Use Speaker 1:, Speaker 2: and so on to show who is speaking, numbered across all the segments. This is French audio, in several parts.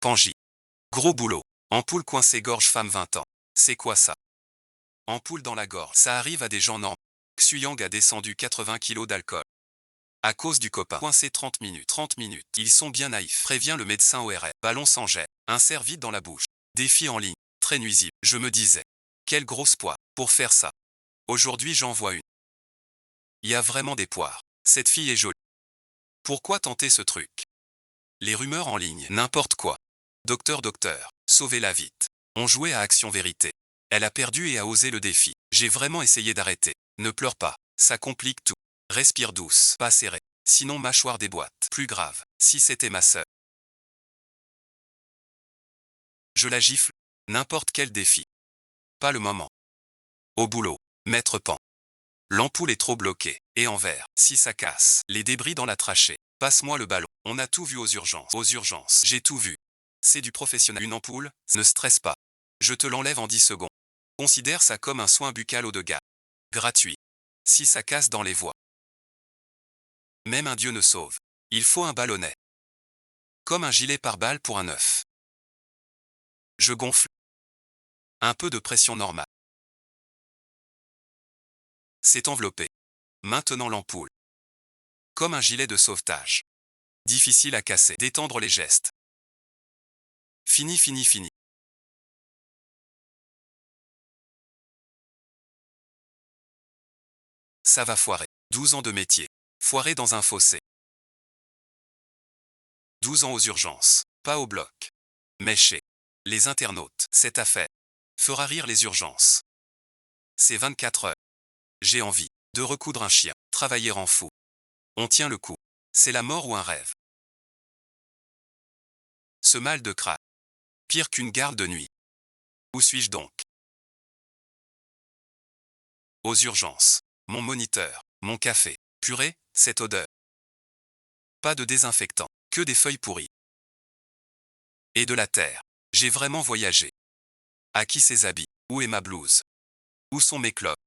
Speaker 1: Panji. Gros boulot. Ampoule coincée gorge femme 20 ans. C'est quoi ça? Ampoule dans la gorge. Ça arrive à des gens normaux. Xuyang a descendu 80 kilos d'alcool. À cause du copain. Coincé 30 minutes. 30 minutes. Ils sont bien naïfs. Prévient le médecin ORL. Ballon sans jet. Insert vide dans la bouche. Défi en ligne. Très nuisible. Je me disais. Quelle grosse poire. Pour faire ça. Aujourd'hui j'en vois une. Il y a vraiment des poires. Cette fille est jolie. Pourquoi tenter ce truc? Les rumeurs en ligne. N'importe quoi. Docteur, sauvez-la vite. On jouait à Action Vérité. Elle a perdu et a osé le défi. J'ai vraiment essayé d'arrêter. Ne pleure pas. Ça complique tout. Respire douce. Pas serré. Sinon mâchoire déboîte. Plus grave. Si c'était ma sœur. Je la gifle. N'importe quel défi. Pas le moment. Au boulot. Maître Pan. L'ampoule est trop bloquée. Et en verre. Si ça casse. Les débris dans la trachée. Passe-moi le ballon. On a tout vu aux urgences. Aux urgences. J'ai tout vu. C'est du professionnel. Une ampoule, ne stresse pas. Je te l'enlève en 10 secondes. Considère ça comme un soin buccal haut de gamme. Gratuit. Si ça casse dans les voies. Même un dieu ne sauve. Il faut un ballonnet. Comme un gilet pare-balles pour un œuf. Je gonfle. Un peu de pression normale. C'est enveloppé. Maintenant l'ampoule. Comme un gilet de sauvetage. Difficile à casser. Détendre les gestes. Fini. Ça va foirer. 12 ans de métier. Foiré dans un fossé. 12 ans aux urgences. Pas au bloc. Mais chez les internautes, cette affaire fera rire les urgences. C'est 24 heures. J'ai envie de recoudre un chien. Travailler en fou. On tient le coup. C'est la mort ou un rêve. Ce mal de crâne. Pire qu'une garde de nuit. Où suis-je donc? Aux urgences. Mon moniteur. Mon café. Purée, cette odeur. Pas de désinfectant. Que des feuilles pourries. Et de la terre. J'ai vraiment voyagé. À qui ces habits? Où est ma blouse? Où sont mes clogs?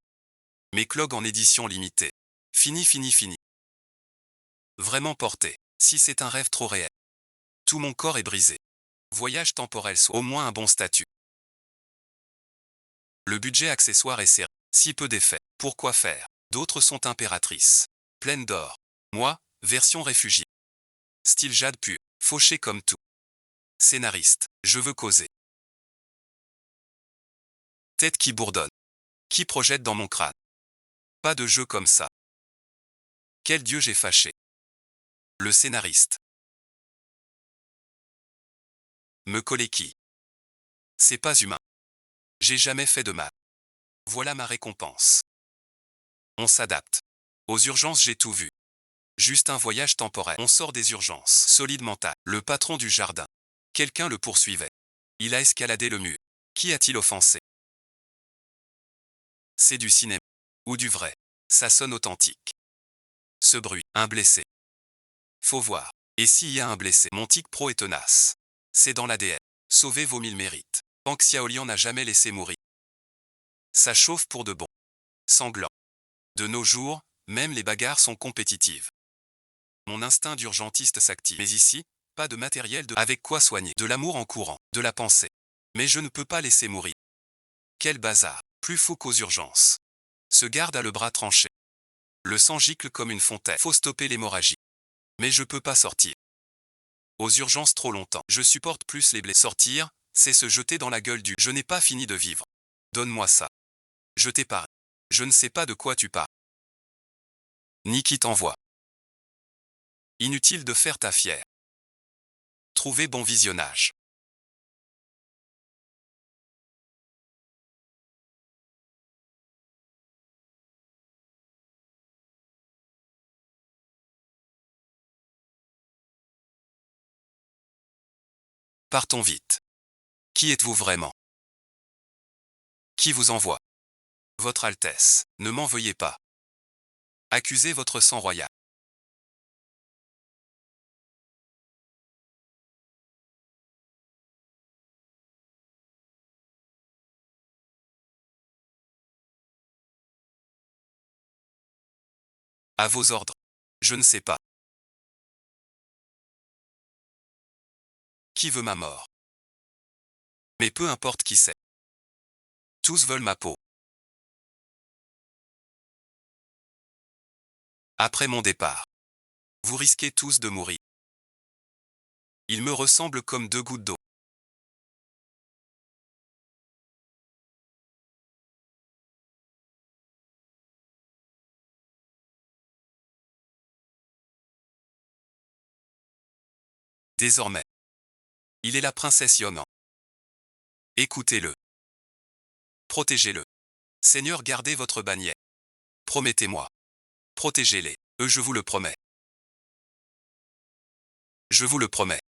Speaker 1: Mes clogs en édition limitée. Fini. Vraiment porté. Si c'est un rêve trop réel. Tout mon corps est brisé. Voyage temporel soit au moins un bon statut. Le budget accessoire est serré. Si peu d'effets. Pourquoi faire? D'autres sont impératrices. Pleines d'or. Moi, version réfugiée. Style jade pur. Fauché comme tout. Scénariste. Je veux causer. Tête qui bourdonne. Qui projette dans mon crâne. Pas de jeu comme ça. Quel dieu j'ai fâché. Le scénariste. Me coller qui? C'est pas humain. J'ai jamais fait de mal. Voilà ma récompense. On s'adapte. Aux urgences j'ai tout vu. Juste un voyage temporaire. On sort des urgences. Solide mental. Le patron du jardin. Quelqu'un le poursuivait. Il a escaladé le mur. Qui a-t-il offensé? C'est du cinéma. Ou du vrai. Ça sonne authentique. Ce bruit. Un blessé. Faut voir. Et s'il y a un blessé? Mon tic pro est tenace. C'est dans l'ADN. Sauver vaut 1000 mérites. Pang Xiaolian n'a jamais laissé mourir. Ça chauffe pour de bon. Sanglant. De nos jours, même les bagarres sont compétitives. Mon instinct d'urgentiste s'active. Mais ici, pas de matériel de avec quoi soigner. De l'amour en courant, de la pensée. Mais je ne peux pas laisser mourir. Quel bazar. Plus fou qu'aux urgences. Ce garde a le bras tranché. Le sang gicle comme une fontaine. Faut stopper l'hémorragie. Mais je peux pas sortir. Aux urgences trop longtemps. Je supporte plus les blessés. Sortir, c'est se jeter dans la gueule du « je n'ai pas fini de vivre ». Donne-moi ça. Je t'épargne. Je ne sais pas de quoi tu parles. Ni qui t'envoie. Inutile de faire ta fière. Trouvez bon visionnage. Partons vite. Qui êtes-vous vraiment? Qui vous envoie? Votre Altesse, ne m'en veuillez pas. Accusez votre sang royal. À vos ordres. Je ne sais pas. Qui veut ma mort? Mais peu importe qui c'est. Tous veulent ma peau. Après mon départ, vous risquez tous de mourir. Ils me ressemblent comme 2 gouttes d'eau. Désormais, il est la princesse Yonan. Écoutez-le. Protégez-le. Seigneur, gardez votre bannière. Promettez-moi. Protégez-les. Je vous le promets. Je vous le promets.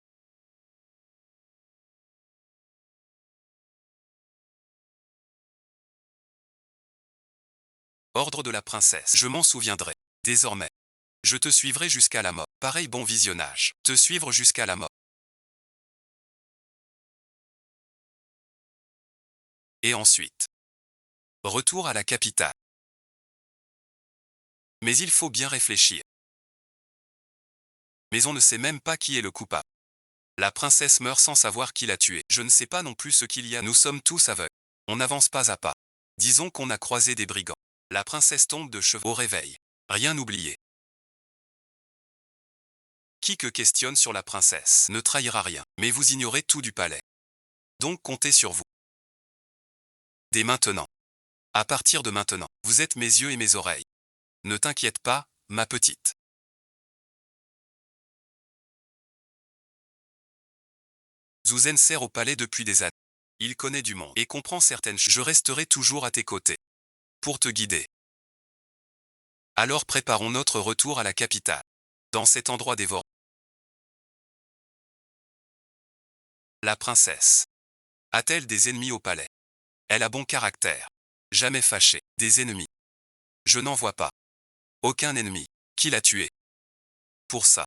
Speaker 1: Ordre de la princesse. Je m'en souviendrai. Désormais, je te suivrai jusqu'à la mort. Pareil, bon visionnage. Te suivre jusqu'à la mort. Et ensuite, retour à la capitale. Mais il faut bien réfléchir. Mais on ne sait même pas qui est le coupable. La princesse meurt sans savoir qui l'a tuée. Je ne sais pas non plus ce qu'il y a. Nous sommes tous aveugles. On n'avance pas à pas. Disons qu'on a croisé des brigands. La princesse tombe de cheveux au réveil. Rien oublié. Qui que questionne sur la princesse ne trahira rien. Mais vous ignorez tout du palais. Donc comptez sur vous. Dès maintenant. À partir de maintenant, vous êtes mes yeux et mes oreilles. Ne t'inquiète pas, ma petite. Zouzen sert au palais depuis des années. Il connaît du monde et comprend certaines choses. Je resterai toujours à tes côtés. Pour te guider. Alors préparons notre retour à la capitale. Dans cet endroit dévorant. La princesse. A-t-elle des ennemis au palais? Elle a bon caractère. Jamais fâchée. Des ennemis. Je n'en vois pas. Aucun ennemi. Qui l'a tué? Pour ça.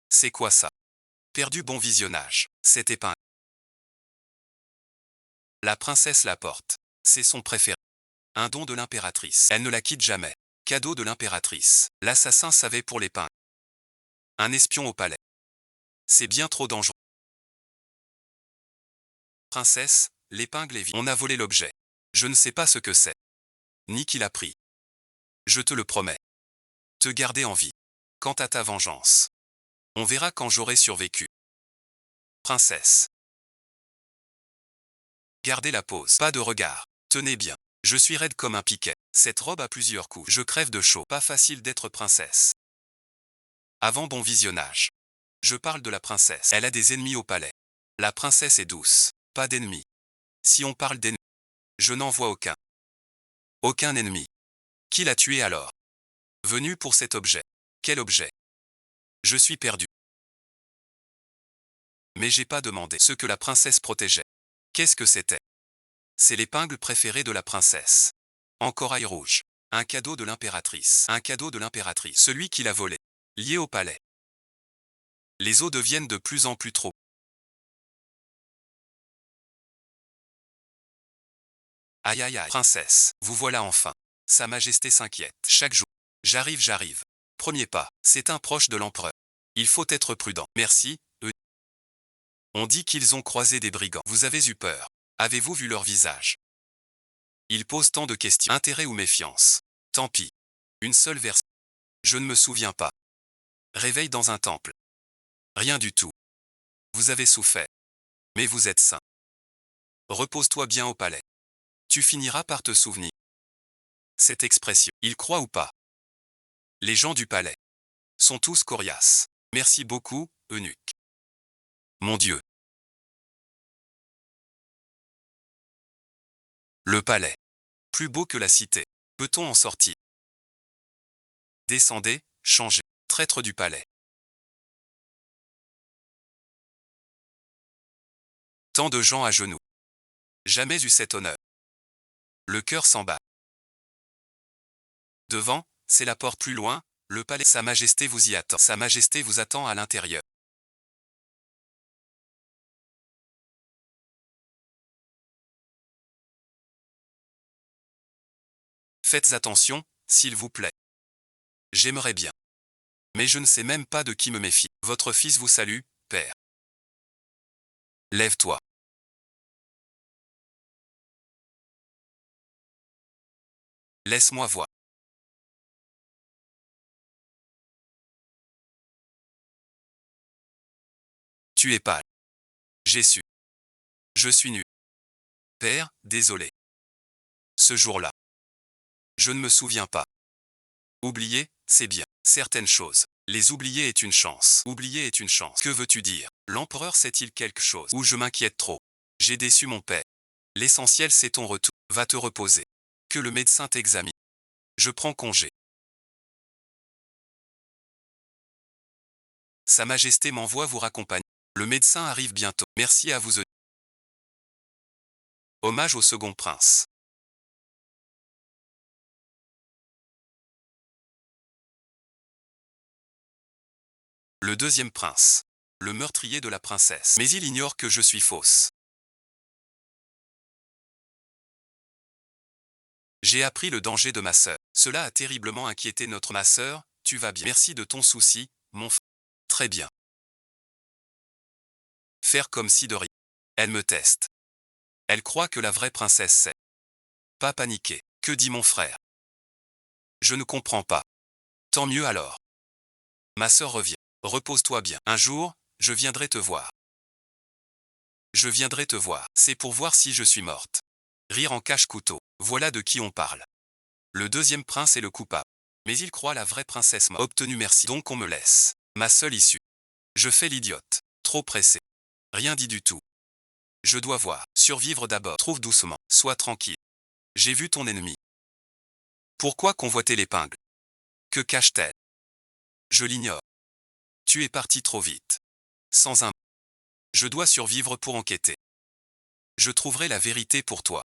Speaker 1: C'est quoi ça? Perdu, bon visionnage. Cette épingle. La princesse la porte. C'est son préféré. Un don de l'impératrice. Elle ne la quitte jamais. Cadeau de l'impératrice. L'assassin savait pour l'épingle. Un espion au palais. C'est bien trop dangereux. Princesse, l'épingle est vide. On a volé l'objet. Je ne sais pas ce que c'est. Ni qui l'a pris. Je te le promets. Te garder en vie. Quant à ta vengeance. On verra quand j'aurai survécu. Princesse. Gardez la pose. Pas de regard. Tenez bien. Je suis raide comme un piquet. Cette robe a plusieurs couches. Je crève de chaud. Pas facile d'être princesse. Avant, bon visionnage. Je parle de la princesse. Elle a des ennemis au palais. La princesse est douce. Pas d'ennemis. Si on parle d'ennemis, je n'en vois aucun. Aucun ennemi. Qui l'a tué alors? Venu pour cet objet. Quel objet? Je suis perdu. Mais j'ai pas demandé ce que la princesse protégeait. Qu'est-ce que c'était? C'est l'épingle préférée de la princesse. En corail rouge. Un cadeau de l'impératrice. Un cadeau de l'impératrice. Celui qui l'a volé. Lié au palais. Les eaux deviennent de plus en plus trop. Aïe aïe aïe. Princesse, vous voilà enfin. Sa Majesté s'inquiète. Chaque jour. J'arrive, j'arrive. Premier pas. C'est un proche de l'empereur. Il faut être prudent. Merci, eux. On dit qu'ils ont croisé des brigands. Vous avez eu peur. Avez-vous vu leur visage? Ils posent tant de questions. Intérêt ou méfiance? Tant pis. Une seule version. Je ne me souviens pas. Réveil dans un temple. Rien du tout. Vous avez souffert. Mais vous êtes sain. Repose-toi bien au palais. Tu finiras par te souvenir. Cette expression, ils croient ou pas? Les gens du palais sont tous coriaces. Merci beaucoup, eunuque. Mon Dieu. Le palais. Plus beau que la cité. Peut-on en sortir? Descendez, changez. Traître du palais. Tant de gens à genoux. Jamais eu cet honneur. Le cœur s'en bat. Devant, c'est la porte. Plus loin, le palais. Sa Majesté vous y attend. Sa Majesté vous attend à l'intérieur. Faites attention, s'il vous plaît. J'aimerais bien. Mais je ne sais même pas de qui me méfier. Votre fils vous salue, père. Lève-toi. Laisse-moi voir. Tu es pâle. J'ai su. Je suis nu. Père, désolé. Ce jour-là. Je ne me souviens pas. Oublier, c'est bien. Certaines choses. Les oublier est une chance. Oublier est une chance. Que veux-tu dire? L'empereur sait-il quelque chose? Ou je m'inquiète trop? J'ai déçu mon père. L'essentiel c'est ton retour. Va te reposer. Que le médecin t'examine. Je prends congé. Sa Majesté m'envoie vous raccompagner. Le médecin arrive bientôt. Merci à vous. Hommage au second prince. Le deuxième prince. Le meurtrier de la princesse. Mais il ignore que je suis fausse. J'ai appris le danger de ma sœur. Cela a terriblement inquiété ma sœur. Tu vas bien. Merci de ton souci, mon frère. Très bien. Faire comme si de rien. Elle me teste. Elle croit que la vraie princesse sait. Pas paniquer. Que dit mon frère? Je ne comprends pas. Tant mieux alors. Ma sœur revient. Repose-toi bien. Un jour, je viendrai te voir. Je viendrai te voir. C'est pour voir si je suis morte. Rire en cache-couteau. Voilà de qui on parle. Le deuxième prince est le coupable. Mais il croit la vraie princesse m'a obtenu merci. Donc on me laisse. Ma seule issue. Je fais l'idiote. Trop pressé. Rien dit du tout. Je dois voir. Survivre d'abord. Trouve doucement. Sois tranquille. J'ai vu ton ennemi. Pourquoi convoiter l'épingle? Que cache-t-elle? Je l'ignore. Tu es parti trop vite. Sans un... Je dois survivre pour enquêter. Je trouverai la vérité pour toi.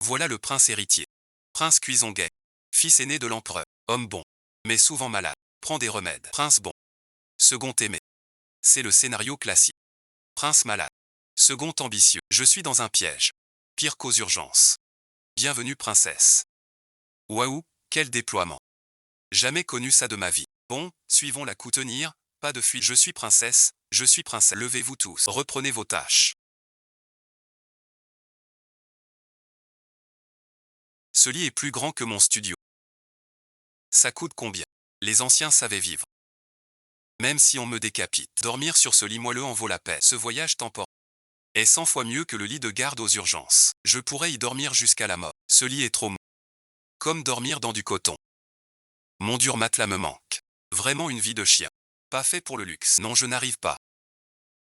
Speaker 1: Voilà le prince héritier. Prince Cuisonguet. Fils aîné de l'empereur. Homme bon. Mais souvent malade. Prends des remèdes. Prince bon. Second aimé. C'est le scénario classique. Prince malade. Second ambitieux. Je suis dans un piège. Pire qu'aux urgences. Bienvenue princesse. Waouh, quel déploiement. Jamais connu ça de ma vie. Bon, suivons la coup tenir, pas de fuite. Je suis princesse, je suis princesse. Levez-vous tous, reprenez vos tâches. Ce lit est plus grand que mon studio. Ça coûte combien? Les anciens savaient vivre. Même si on me décapite, dormir sur ce lit moelleux en vaut la peine. Ce voyage temporaire est 100 fois mieux que le lit de garde aux urgences. Je pourrais y dormir jusqu'à la mort. Ce lit est trop mou. Comme dormir dans du coton. Mon dur matelas me manque. Vraiment une vie de chien. Pas fait pour le luxe. Non, je n'arrive pas.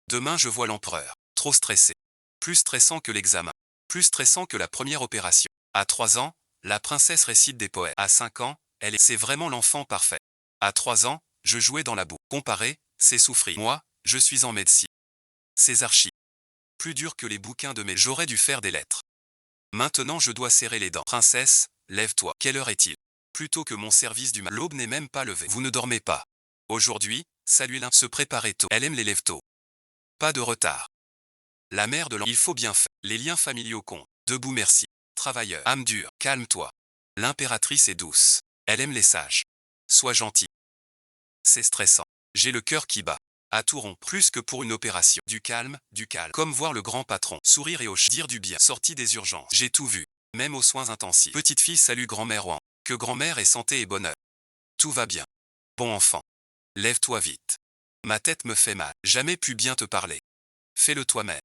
Speaker 1: Demain je vois l'empereur. Trop stressé. Plus stressant que l'examen. Plus stressant que la première opération. À 3 ans, la princesse récite des poèmes. À 5 ans, c'est vraiment l'enfant parfait. À 3 ans, je jouais dans la boue. Comparer, c'est souffrir. Moi, je suis en médecine. Ces archives. Plus dur que les bouquins de mes. J'aurais dû faire des lettres. Maintenant je dois serrer les dents. Princesse, lève-toi. Quelle heure est-il? Plutôt que mon service du mal. L'aube n'est même pas levée. Vous ne dormez pas. Aujourd'hui, saluez l'un. Se préparer tôt. Elle aime les lève tôt. Pas de retard. La mère de l'enfant. Il faut bien faire. Les liens familiaux comptent. Debout merci. Travailleur. Âme dure. Calme-toi. L'impératrice est douce. Elle aime les sages. Sois gentil. C'est stressant. J'ai le cœur qui bat. À tout rond. Plus que pour une opération. Du calme, du calme. Comme voir le grand patron. Sourire et hoche. Dire du bien. Sortie des urgences. J'ai tout vu. Même aux soins intensifs. Petite fille salue grand-mère Ouan. Que grand-mère ait santé et bonheur. Tout va bien. Bon enfant. Lève-toi vite. Ma tête me fait mal. Jamais pu bien te parler. Fais-le toi-même.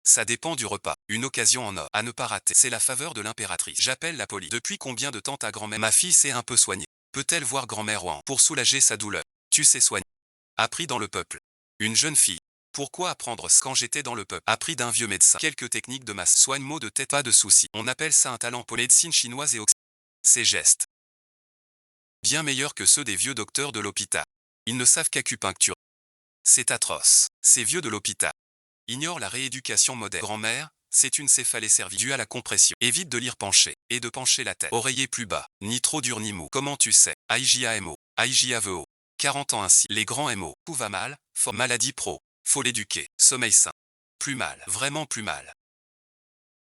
Speaker 1: Ça dépend du repas. Une occasion en or. À ne pas rater. C'est la faveur de l'impératrice. J'appelle la police. Depuis combien de temps ta grand-mère? Ma fille s'est un peu soignée. Peut-elle voir grand-mère Ouan pour soulager sa douleur? Tu sais soigner. Appris dans le peuple. Une jeune fille. Pourquoi apprendre quand j'étais dans le peuple? Appris d'un vieux médecin. Quelques techniques de masse. Soigne maux de tête. Pas de soucis. On appelle ça un talent pour médecine chinoise et occidentale. Ces gestes. Bien meilleurs que ceux des vieux docteurs de l'hôpital. Ils ne savent qu'acupuncture. C'est atroce. Ces vieux de l'hôpital ignorent la rééducation moderne. Grand-mère, c'est une céphalée cervicale due à la compression. Évite de lire pencher et de pencher la tête. Oreiller plus bas, ni trop dur ni mou. Comment tu sais? AIJAMO, AIJAVO. 40 ans ainsi. Les grands MO. Tout va mal, maladie pro. Faut l'éduquer. Sommeil sain. Plus mal, vraiment plus mal.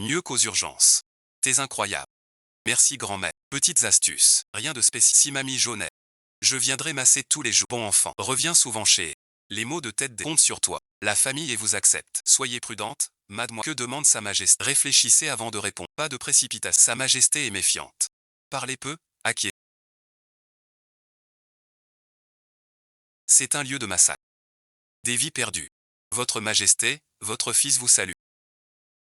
Speaker 1: Mieux qu'aux urgences. T'es incroyable. Merci grand-mère. Petites astuces. Rien de spécial. Si mamie Jaunet. Je viendrai masser tous les jours. Bon enfant. Reviens souvent chez Les maux de tête comptent sur toi. La famille et vous accepte. Soyez prudente, mademoiselle. Que demande Sa Majesté? Réfléchissez avant de répondre. Pas de précipitation. Sa Majesté est méfiante. Parlez peu, acquiescez. C'est un lieu de massacre. Des vies perdues. Votre Majesté, votre fils vous salue.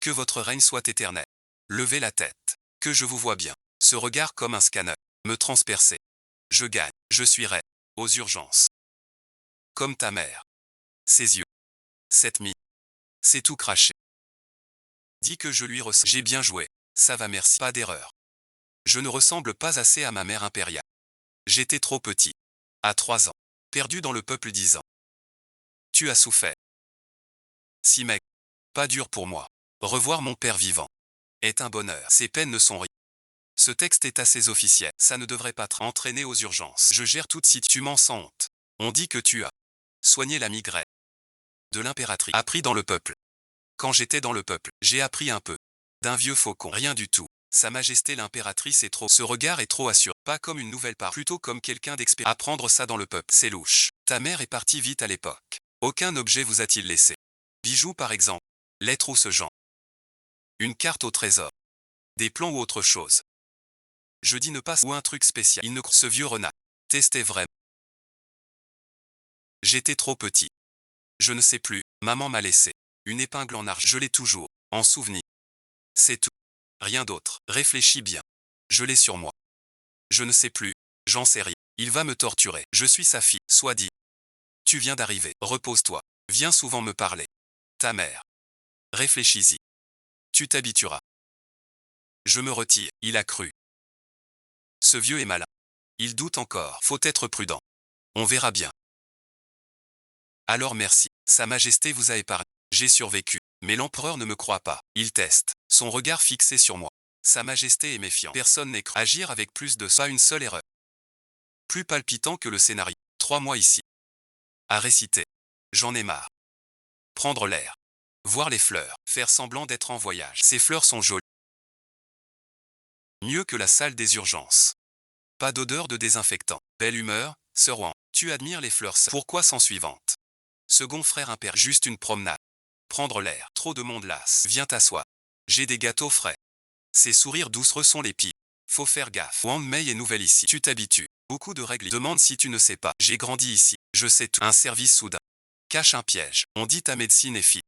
Speaker 1: Que votre règne soit éternel. Levez la tête. Que je vous vois bien. Ce regard comme un scanner. Me transpercer. Je gagne. Je suis reine. Aux urgences. Comme ta mère. Ses yeux. Cette mine. C'est tout craché. Dis que je lui ressemble. J'ai bien joué. Ça va, merci. Pas d'erreur. Je ne ressemble pas assez à ma mère impériale. J'étais trop petit. À 3 ans. Perdu dans le peuple 10 ans. Tu as souffert. Si mec. Pas dur pour moi. Revoir mon père vivant. Est un bonheur. Ces peines ne sont rien. Ce texte est assez officiel. Ça ne devrait pas t'entraîner aux urgences. Je gère tout si tu m'en sens honte. On dit que tu as soigné la migraine de l'impératrice. Appris dans le peuple. Quand j'étais dans le peuple, j'ai appris un peu. D'un vieux faucon. Rien du tout. Sa Majesté l'impératrice est trop. Ce regard est trop assuré. Pas comme une nouvelle part. Plutôt comme quelqu'un d'expert. Apprendre ça dans le peuple. C'est louche. Ta mère est partie vite à l'époque. Aucun objet vous a-t-il laissé? Bijoux par exemple. Lettres ou ce genre. Une carte au trésor. Des plans ou autre chose. Je dis ne pas. Ou un truc spécial. Il ne. Ce vieux renard. Testait vraiment. J'étais trop petit. Je ne sais plus. Maman m'a laissé. Une épingle en argent. Je l'ai toujours. En souvenir. C'est tout. Rien d'autre. Réfléchis bien. Je l'ai sur moi. Je ne sais plus. J'en sais rien. Il va me torturer. Je suis sa fille. Soit dit. Tu viens d'arriver. Repose-toi. Viens souvent me parler. Ta mère. Réfléchis-y. Tu t'habitueras. Je me retire. Il a cru. Ce vieux est malin. Il doute encore. Faut être prudent. On verra bien. Alors merci. Sa Majesté vous a épargné. J'ai survécu. Mais l'empereur ne me croit pas. Il teste. Son regard fixé sur moi. Sa Majesté est méfiant. Personne n'est cru. Agir avec plus de pas une seule erreur. Plus palpitant que le scénario. 3 mois ici. À réciter. J'en ai marre. Prendre l'air. Voir les fleurs. Faire semblant d'être en voyage. Ces fleurs sont jolies. Mieux que la salle des urgences. Pas d'odeur de désinfectant. Belle humeur, Sir Wang. Tu admires les fleurs. Pourquoi sans suivante? Second frère impère. Juste une promenade. Prendre l'air. Trop de monde lasse. Viens t'asseoir. J'ai des gâteaux frais. Ces sourires douces sont les pires. Faut faire gaffe. Wang Mei est nouvelle ici. Tu t'habitues. Beaucoup de règles. Demande si tu ne sais pas. J'ai grandi ici. Je sais tout. Un service soudain. Cache un piège. On dit ta médecine est fille.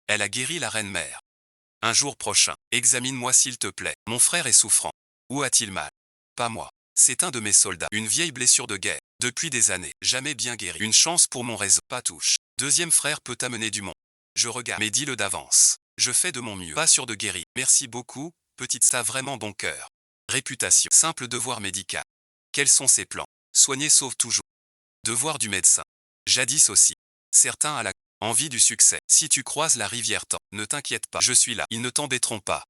Speaker 1: Elle a guéri la reine mère. Un jour prochain. Examine-moi s'il te plaît. Mon frère est souffrant. Où a-t-il mal? Pas moi. C'est un de mes soldats. Une vieille blessure de guerre. Depuis des années. Jamais bien guéri. Une chance pour mon réseau. Pas touche. Deuxième frère peut amener du monde. Je regarde. Mais dis-le d'avance. Je fais de mon mieux. Pas sûr de guérir. Merci beaucoup, petite. T'as vraiment bon cœur. Réputation. Simple devoir médical. Quels sont ses plans? Soigner sauve toujours. Devoir du médecin. Jadis aussi. Certains à la envie du succès. Si tu croises la rivière temps, ne t'inquiète pas. Je suis là. Ils ne t'embêteront pas.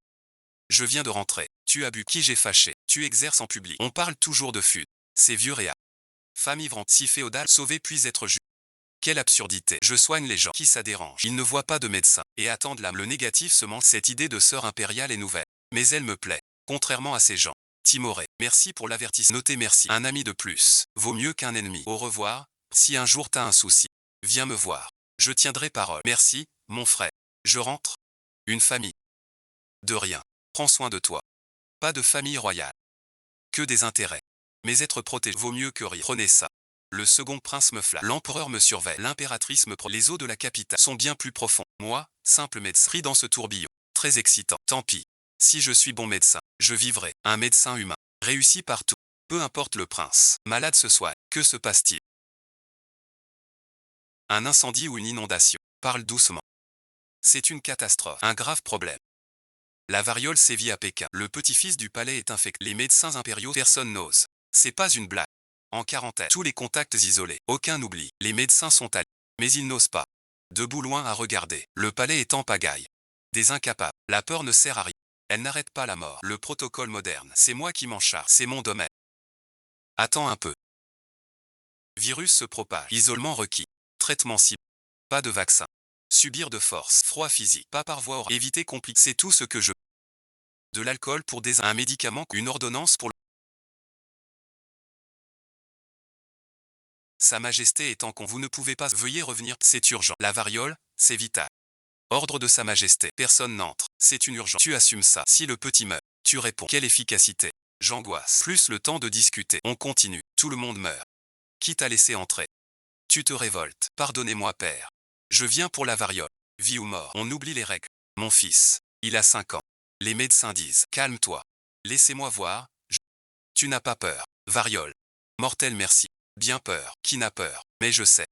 Speaker 1: Je viens de rentrer. Tu as bu. Qui j'ai fâché? Tu exerces en public. On parle toujours de fut. C'est vieux réa. Femme ivrante. Si féodale. Sauver puis être juste. Quelle absurdité. Je soigne les gens. Qui ça dérange? Ils ne voient pas de médecin. Et attendent le négatif se mange. Cette idée de sœur impériale est nouvelle. Mais elle me plaît. Contrairement à ces gens. Timoré. Merci pour l'avertissement. Notez merci. Un ami de plus. Vaut mieux qu'un ennemi. Au revoir. Si un jour t'as un souci. Viens me voir. Je tiendrai parole. Merci, mon frère. Je rentre. Une famille. De rien. Prends soin de toi. Pas de famille royale. Que des intérêts. Mais être protégé vaut mieux que rien. Prenez ça. Le second prince me flatte. L'empereur me surveille. L'impératrice me prend. Les eaux de la capitale sont bien plus profonds. Moi, simple médecin. Pris dans ce tourbillon. Très excitant. Tant pis. Si je suis bon médecin, je vivrai. Un médecin humain. Réussi partout. Peu importe le prince. Malade ce soir. Que se passe-t-il? Un incendie ou une inondation. Parle doucement. C'est une catastrophe. Un grave problème. La variole sévit à Pékin. Le petit-fils du palais est infecté. Les médecins impériaux. Personne n'ose. C'est pas une blague. En quarantaine. Tous les contacts isolés. Aucun n'oublie. Les médecins sont allés. Mais ils n'osent pas. Debout loin à regarder. Le palais est en pagaille. Des incapables. La peur ne sert à rien. Elle n'arrête pas la mort. Le protocole moderne. C'est moi qui m'en charge. C'est mon domaine. Attends un peu. Virus se propage. Isolement requis. Traitement ciblé. Pas de vaccin. Subir de force. Froid physique. Pas par voie orale. Éviter compliqué. C'est tout ce que je. De l'alcool pour un médicament. Une ordonnance pour Sa Majesté est en con. Vous ne pouvez pas. Veuillez revenir. C'est urgent. La variole, c'est vital. Ordre de Sa Majesté. Personne n'entre. C'est une urgence. Tu assumes ça. Si le petit meurt, tu réponds. Quelle efficacité. J'angoisse. Plus le temps de discuter. On continue. Tout le monde meurt. Qui t'a laissé entrer? Tu te révoltes. Pardonnez-moi, père. Je viens pour la variole. Vie ou mort. On oublie les règles. Mon fils. Il a 5 ans. Les médecins disent. Calme-toi. Laissez-moi voir. Tu n'as pas peur. Variole. Mortel, merci. Bien peur. Qui n'a peur? Mais je sais.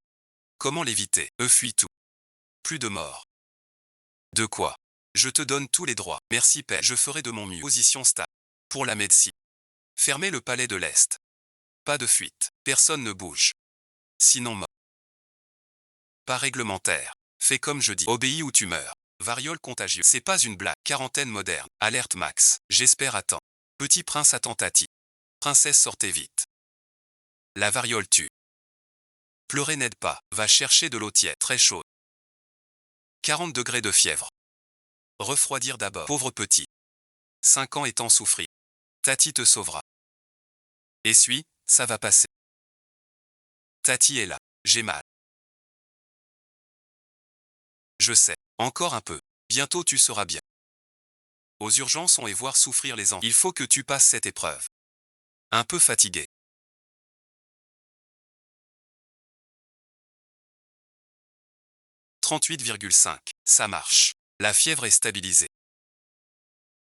Speaker 1: Comment l'éviter? Fuis tout. Plus de mort. De quoi? Je te donne tous les droits. Merci, père. Je ferai de mon mieux. Position stable. Pour la médecine. Fermez le palais de l'Est. Pas de fuite. Personne ne bouge. Sinon mort. Pas réglementaire. Fais comme je dis. Obéis ou tu meurs. Variole contagieux. C'est pas une blague. Quarantaine moderne. Alerte max. J'espère attends. Petit prince à tentative. Princesse sortez vite. La variole tue. Pleurer n'aide pas. Va chercher de l'eau tiède. Très chaude. 40 degrés de fièvre. Refroidir d'abord. Pauvre petit. 5 ans et t'en souffrir. Tati te sauvera. Essuie, ça va passer. Tati est là. J'ai mal. Je sais. Encore un peu. Bientôt tu seras bien. Aux urgences on est voir souffrir les enfants. Il faut que tu passes cette épreuve. Un peu fatigué. 38,5. Ça marche. La fièvre est stabilisée.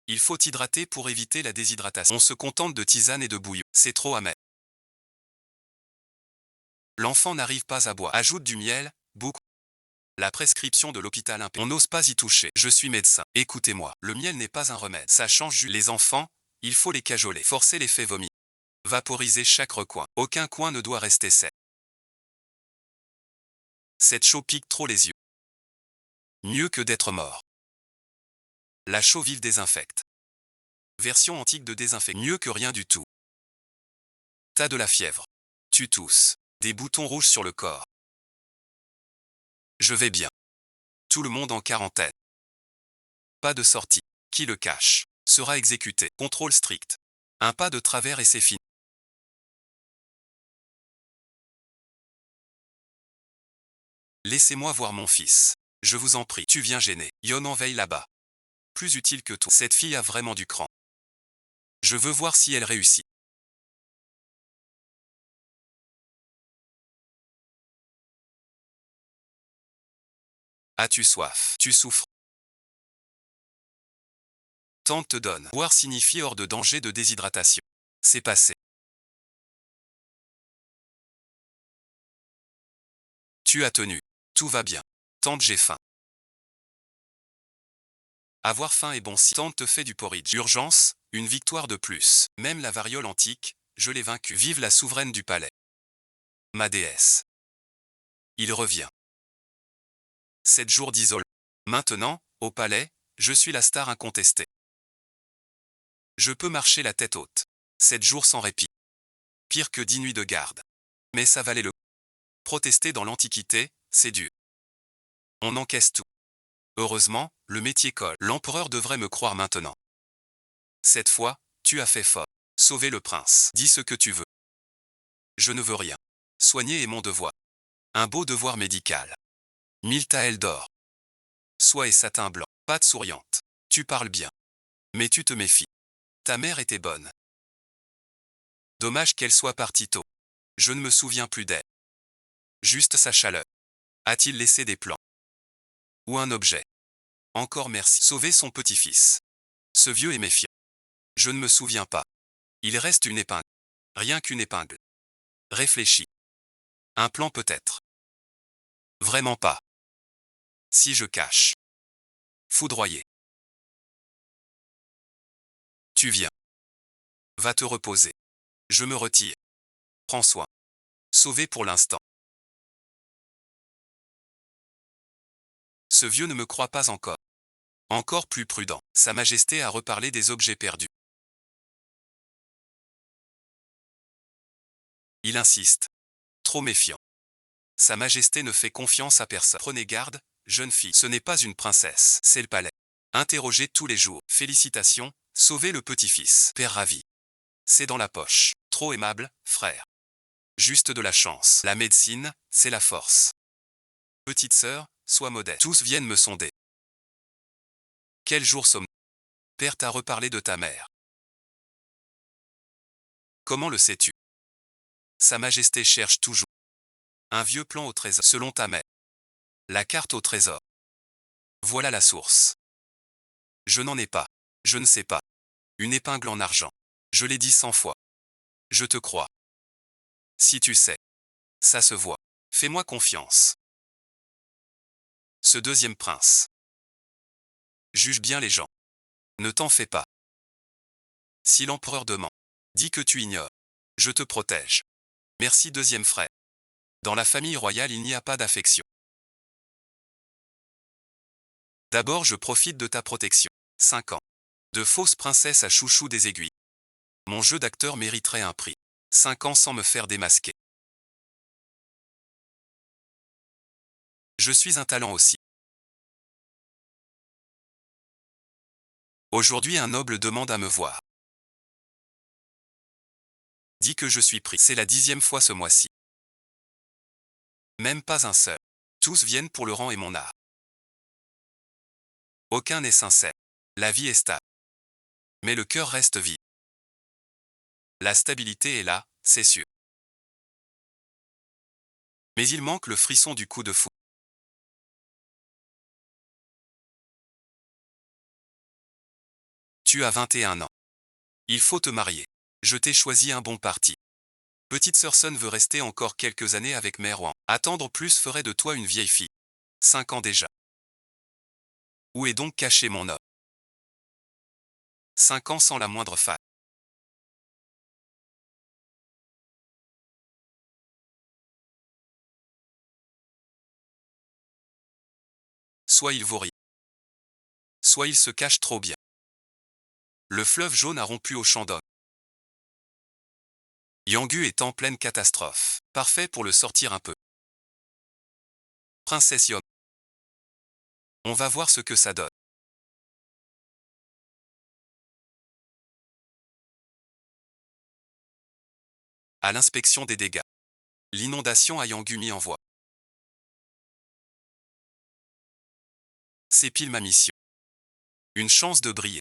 Speaker 1: Il faut hydrater pour éviter la déshydratation. On se contente de tisane et de bouillon. C'est trop amer. L'enfant n'arrive pas à boire. Ajoute du miel, beaucoup. La prescription de l'hôpital impérial. On n'ose pas y toucher. Je suis médecin. Écoutez-moi. Le miel n'est pas un remède. Ça change les enfants, il faut les cajoler. Forcer les fait vomir. Vaporiser chaque recoin. Aucun coin ne doit rester sec. Cette chaux pique trop les yeux. Mieux que d'être mort. La chaux vive désinfecte. Version antique de désinfecter. Mieux que rien du tout. T'as de la fièvre. Tu tousses. Des boutons rouges sur le corps. Je vais bien. Tout le monde en quarantaine. Pas de sortie. Qui le cache sera exécuté. Contrôle strict. Un pas de travers et c'est fini. Laissez-moi voir mon fils. Je vous en prie. Tu viens gêner. Yon en veille là-bas. Plus utile que tout. Cette fille a vraiment du cran. Je veux voir si elle réussit. As-tu soif? Tu souffres? Tante te donne. Boire signifie hors de danger de déshydratation. C'est passé. Tu as tenu. Tout va bien. Tante, j'ai faim. Avoir faim est bon si tante te fait du porridge. Urgence, une victoire de plus. Même la variole antique, je l'ai vaincue. Vive la souveraine du palais. Ma déesse. Il revient. 7 jours d'isolement. Maintenant, au palais, je suis la star incontestée. Je peux marcher la tête haute. 7 jours sans répit. Pire que 10 nuits de garde. Mais ça valait le coup. Protester dans l'Antiquité, c'est dur. On encaisse tout. Heureusement, le métier colle. L'empereur devrait me croire maintenant. Cette fois, tu as fait fort. Sauver le prince. Dis ce que tu veux. Je ne veux rien. Soigner est mon devoir. Un beau devoir médical. Miltaël d'or. Soie et satin blanc. Pâte souriante. Tu parles bien. Mais tu te méfies. Ta mère était bonne. Dommage qu'elle soit partie tôt. Je ne me souviens plus d'elle. Juste sa chaleur. A-t-il laissé des plans? Ou un objet? Encore merci. Sauver son petit-fils. Ce vieux est méfiant. Je ne me souviens pas. Il reste une épingle. Rien qu'une épingle. Réfléchis. Un plan peut-être. Vraiment pas. Si je cache. Foudroyé. Tu viens. Va te reposer. Je me retire. Prends soin. Sauvé pour l'instant. Ce vieux ne me croit pas encore. Encore plus prudent. Sa Majesté a reparlé des objets perdus. Il insiste. Trop méfiant. Sa Majesté ne fait confiance à personne. Prenez garde, jeune fille. Ce n'est pas une princesse, c'est le palais. Interrogé tous les jours. Félicitations, sauvez le petit-fils. Père ravi. C'est dans la poche. Trop aimable, frère. Juste de la chance. La médecine, c'est la force. Petite sœur, sois modeste. Tous viennent me sonder. Quel jour sommes-nous? Père t'a reparlé de ta mère. Comment le sais-tu? Sa Majesté cherche toujours un vieux plan au trésor. Selon ta mère. La carte au trésor. Voilà la source. Je n'en ai pas. Je ne sais pas. Une épingle en argent. Je l'ai dit 100 fois. Je te crois. Si tu sais. Ça se voit. Fais-moi confiance. Ce deuxième prince. Juge bien les gens. Ne t'en fais pas. Si l'empereur demande. Dis que tu ignores. Je te protège. Merci deuxième frère. Dans la famille royale il n'y a pas d'affection. D'abord je profite de ta protection. 5 ans. De fausse princesse à chouchou des aiguilles. Mon jeu d'acteur mériterait un prix. 5 ans sans me faire démasquer. Je suis un talent aussi. Aujourd'hui un noble demande à me voir. Dis que je suis pris. C'est la 10e fois ce mois-ci. Même pas un seul. Tous viennent pour le rang et mon art. Aucun n'est sincère. La vie est stable. Mais le cœur reste vide. La stabilité est là, c'est sûr. Mais il manque le frisson du coup de fou. Tu as 21 ans. Il faut te marier. Je t'ai choisi un bon parti. Petite sœur Sun veut rester encore quelques années avec Merwan. Attendre plus ferait de toi une vieille fille. 5 ans déjà. Où est donc caché mon homme? 5 ans sans la moindre faille. Soit il vaut rien. Soit il se cache trop bien. Le fleuve jaune a rompu au Shandong. Yanggu est en pleine catastrophe. Parfait pour le sortir un peu. Princesse Yom. On va voir ce que ça donne. À l'inspection des dégâts. L'inondation à Yanggu mis en voie. C'est pile ma mission. Une chance de briller.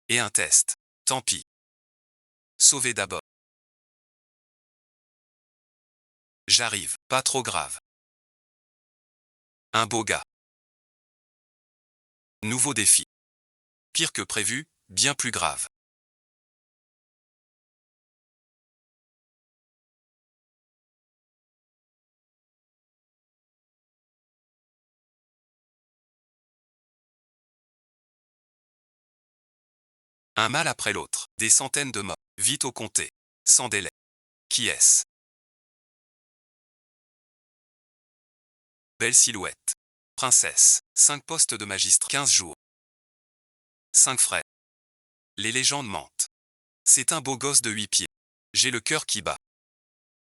Speaker 1: Et un test. Tant pis. Sauver d'abord. J'arrive. Pas trop grave. Un beau gars. Nouveau défi. Pire que prévu, bien plus grave. Un mal après l'autre. Des centaines de morts. Vite au comté. Sans délai. Qui est-ce? Belle silhouette. Princesse. 5 postes de magistrat. 15 jours. 5 frères. Les légendes mentent. C'est un beau gosse de 8 pieds. J'ai le cœur qui bat.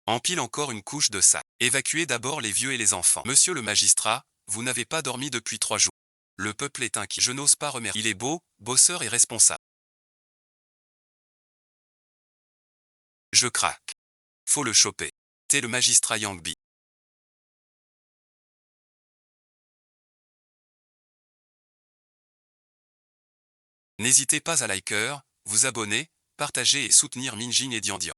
Speaker 1: Empile encore une couche de sac. Évacuez d'abord les vieux et les enfants. Monsieur le magistrat, vous n'avez pas dormi depuis 3 jours. Le peuple est inquiet. Je n'ose pas remercier. Il est beau, bosseur et responsable. Je craque. Faut le choper. T'es le magistrat Yangbi. N'hésitez pas à liker, vous abonner, partager et soutenir Minjin et Diandian.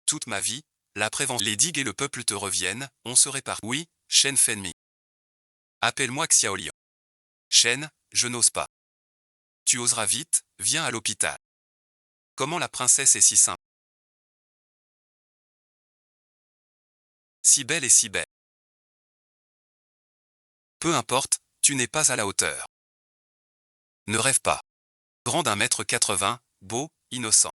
Speaker 1: Toute ma vie, la prévention. Les digues et le peuple te reviennent, on se répare. Oui, Shen Fenmi. Appelle-moi Xiaolian. Shen, je n'ose pas. Tu oseras vite, viens à l'hôpital. Comment la princesse est si simple? Si belle et si belle. Peu importe, tu n'es pas à la hauteur. Ne rêve pas. Grand d'1 m 80, beau, innocent.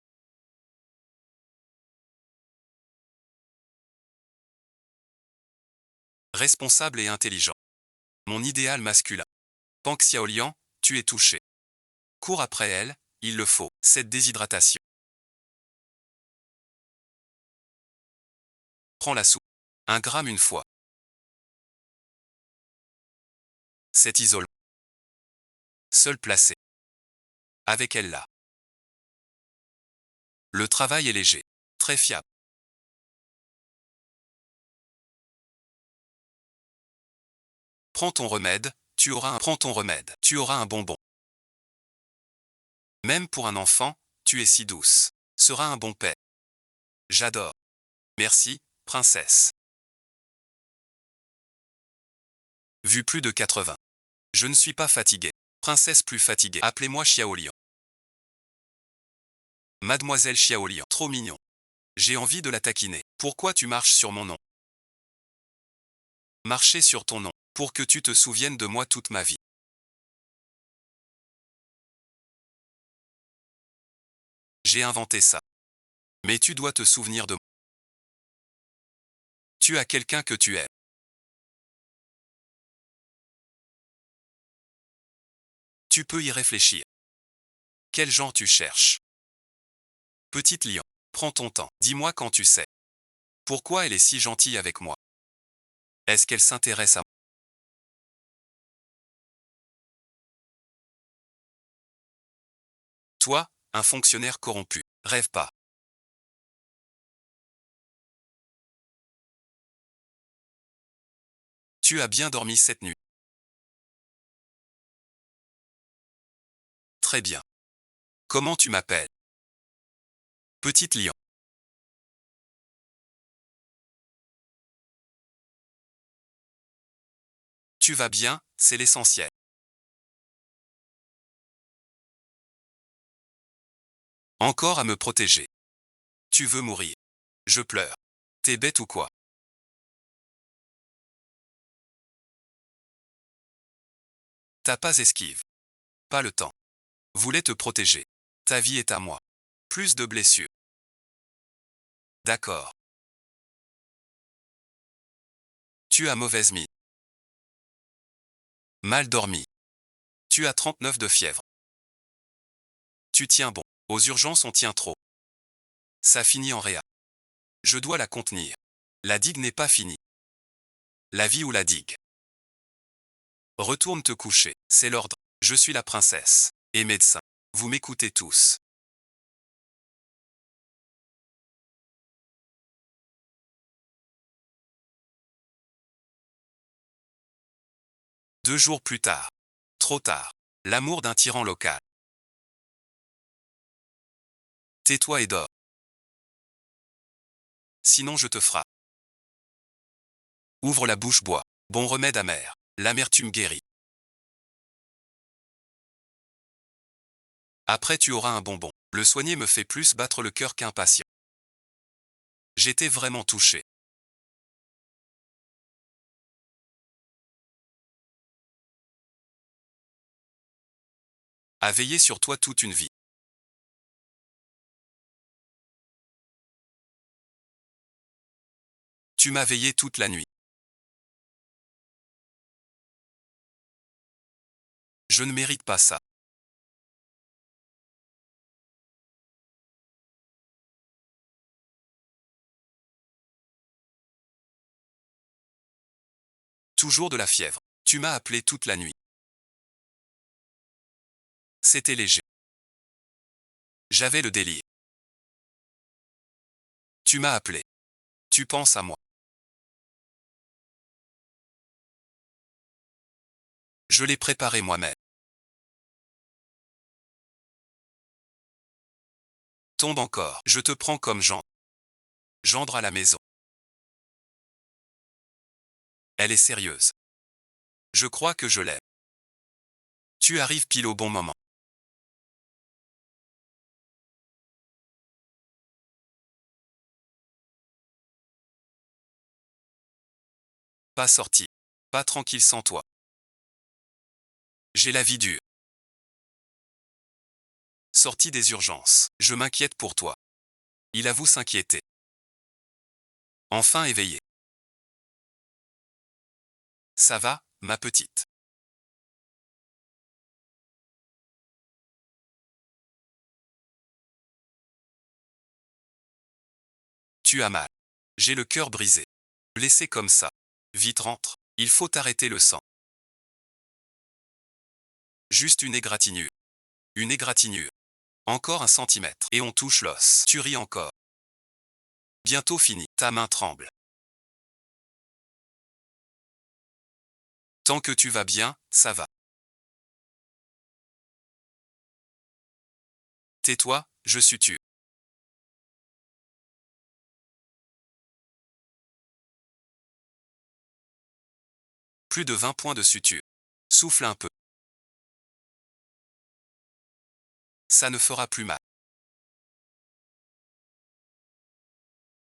Speaker 1: responsable et intelligent. Mon idéal masculin. Pang Xiaoliang, tu es touché. Cours après elle, il le faut. Cette déshydratation. Prends la soupe. 1 gramme une fois. C'est isolant. Seul placé. Avec elle là. Le travail est léger. Très fiable. Prends ton remède, prends ton remède, tu auras un bonbon. Même pour un enfant, tu es si douce. Sera un bon père. J'adore. Merci, princesse. Vu plus de 80. Je ne suis pas fatigué. Princesse plus fatiguée. Appelez-moi Xiaoliang. Mademoiselle Xiaoliang. Trop mignon. J'ai envie de la taquiner. Pourquoi tu marches sur mon nom? Marcher sur ton nom. Pour que tu te souviennes de moi toute ma vie. J'ai inventé ça. Mais tu dois te souvenir de moi. Tu as quelqu'un que tu aimes. Tu peux y réfléchir. Quel genre tu cherches? Petite lion. Prends ton temps. Dis-moi quand tu sais. Pourquoi elle est si gentille avec moi? Est-ce qu'elle s'intéresse à moi? Toi, un fonctionnaire corrompu. Rêve pas. Tu as bien dormi cette nuit. Très bien. Comment tu m'appelles? Petite lion. Tu vas bien, c'est l'essentiel. Encore à me protéger. Tu veux mourir. Je pleure. T'es bête ou quoi? T'as pas esquive. Pas le temps. Voulais te protéger. Ta vie est à moi. Plus de blessures. D'accord. Tu as mauvaise mine. Mal dormi. Tu as 39 de fièvre. Tu tiens bon. Aux urgences on tient trop. Ça finit en réa. Je dois la contenir. La digue n'est pas finie. La vie ou la digue. Retourne te coucher, c'est l'ordre. Je suis la princesse. Et médecin. Vous m'écoutez tous. 2 jours plus tard. Trop tard. L'amour d'un tyran local. Tais-toi et dors. Sinon je te frappe. Ouvre la bouche, bois. Bon remède amer. L'amertume guérit. Après tu auras un bonbon. Le soigner me fait plus battre le cœur qu'un patient. J'étais vraiment touché. À veiller sur toi toute une vie. Tu m'as veillé toute la nuit. Je ne mérite pas ça. Toujours de la fièvre. Tu m'as appelé toute la nuit. C'était léger. J'avais le délire. Tu m'as appelé. Tu penses à moi. Je l'ai préparé moi-même. Tombe encore. Je te prends comme gendre. Gendre à la maison. Elle est sérieuse. Je crois que je l'aime. Tu arrives pile au bon moment. Pas sorti. Pas tranquille sans toi. J'ai la vie dure. Sorti des urgences. Je m'inquiète pour toi. Il avoue s'inquiéter. Enfin éveillé. Ça va, ma petite? Tu as mal. J'ai le cœur brisé. Blessé comme ça. Vite rentre. Il faut arrêter le sang. Juste une égratignure. Une égratignure. Encore un centimètre. Et on touche l'os. Tu ris encore. Bientôt fini. Ta main tremble. Tant que tu vas bien, ça va. Tais-toi, je suture. Plus de 20 points de suture. Souffle un peu. Ça ne fera plus mal.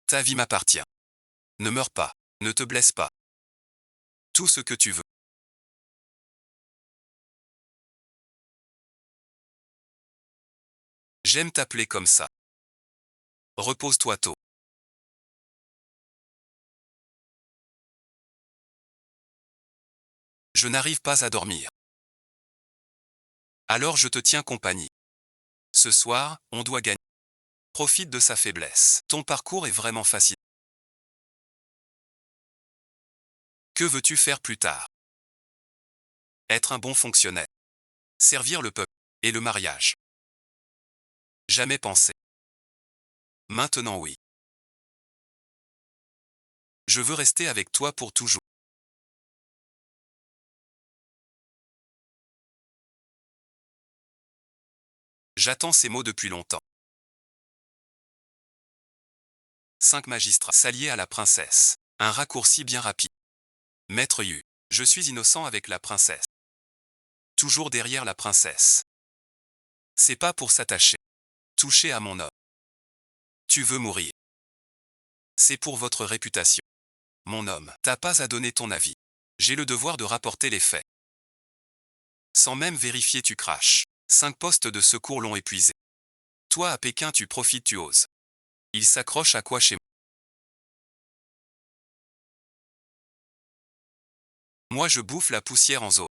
Speaker 1: Ta vie m'appartient. Ne meurs pas. Ne te blesse pas. Tout ce que tu veux. J'aime t'appeler comme ça. Repose-toi tôt. Je n'arrive pas à dormir. Alors je te tiens compagnie. Ce soir, on doit gagner. Profite de sa faiblesse. Ton parcours est vraiment facile. Que veux-tu faire plus tard? Être un bon fonctionnaire. Servir le peuple. Et le mariage. Jamais pensé. Maintenant oui. Je veux rester avec toi pour toujours. J'attends ces mots depuis longtemps. 5 magistrats s'allier à la princesse. Un raccourci bien rapide. Maître Yu. Je suis innocent avec la princesse. Toujours derrière la princesse. C'est pas pour s'attacher. Toucher à mon homme. Tu veux mourir. C'est pour votre réputation. Mon homme, t'as pas à donner ton avis. J'ai le devoir de rapporter les faits. Sans même vérifier, tu craches. 5 postes de secours l'ont épuisé. Toi à Pékin, tu profites, tu oses. Il s'accroche à quoi chez moi? Je bouffe la poussière en zone.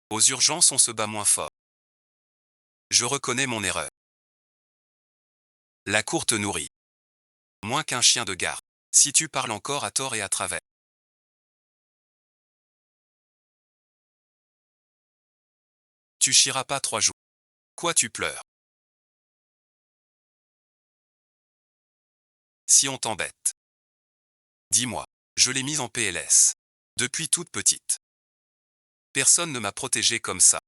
Speaker 1: Aux urgences, on se bat moins fort. Je reconnais mon erreur. La cour te nourrit. Moins qu'un chien de garde. Si tu parles encore à tort et à travers. Tu chieras pas 3 jours. Quoi, tu pleures? Si on t'embête. Dis-moi. Je l'ai mise en PLS. Depuis toute petite. Personne ne m'a protégée comme ça.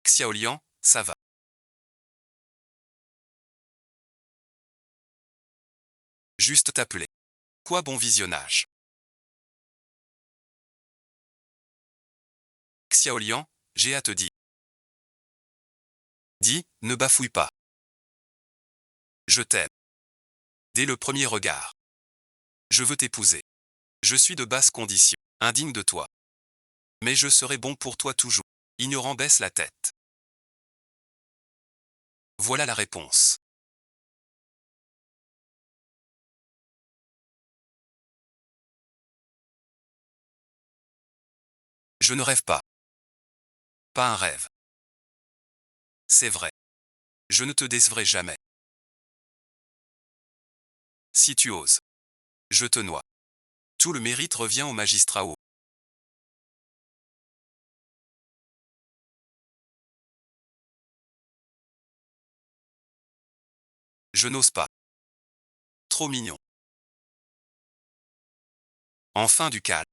Speaker 1: Xiaolian, ça va. Juste t'appeler. Quoi, bon visionnage. Xiaolian, j'ai à te dire. Dis, ne bafouille pas. Je t'aime. Dès le premier regard. Je veux t'épouser. Je suis de basse condition, indigne de toi. Mais je serai bon pour toi toujours. Ignorant baisse la tête. Voilà la réponse. Je ne rêve pas. Pas un rêve. C'est vrai. Je ne te décevrai jamais. Si tu oses. Je te noie. Tout le mérite revient au magistrat haut. Je n'ose pas. Trop mignon. Enfin du calme.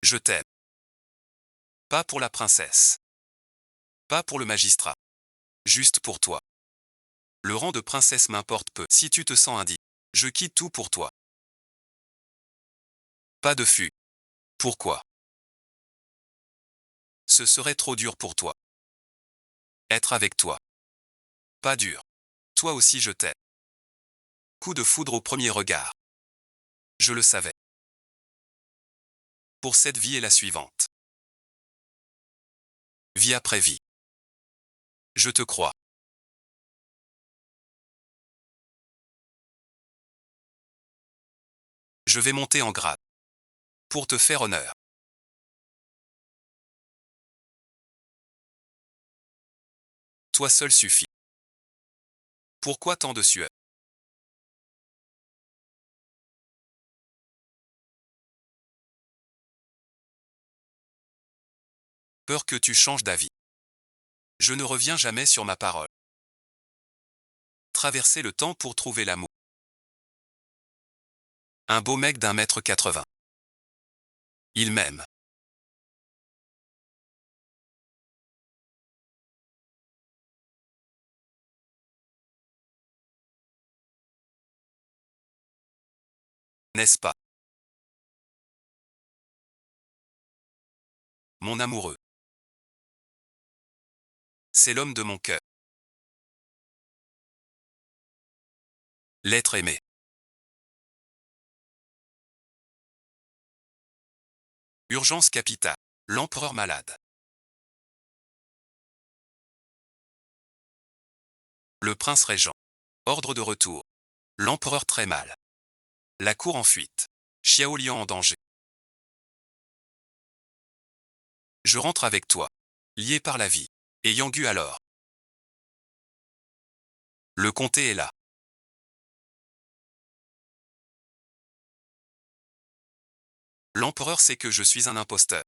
Speaker 1: Je t'aime. Pas pour la princesse. Pas pour le magistrat. Juste pour toi. Le rang de princesse m'importe peu. Si tu te sens indigne, je quitte tout pour toi. Pas de fût. Pourquoi? Ce serait trop dur pour toi. Être avec toi. Pas dur. Toi aussi je t'aime. Coup de foudre au premier regard. Je le savais. Pour cette vie et la suivante. Vie après vie. Je te crois. Je vais monter en grade. Pour te faire honneur. Toi seul suffit. Pourquoi tant de sueur? Peur que tu changes d'avis. Je ne reviens jamais sur ma parole. Traverser le temps pour trouver l'amour. Un beau mec d'1,80 m. Il m'aime. N'est-ce pas? Mon amoureux. C'est l'homme de mon cœur. L'être aimé. Urgence capitale. L'empereur malade. Le prince régent. Ordre de retour. L'empereur très mal. La cour en fuite. Xiao Liang en danger. Je rentre avec toi. Lié par la vie. Et Yang alors. Le comté est là. L'empereur sait que je suis un imposteur.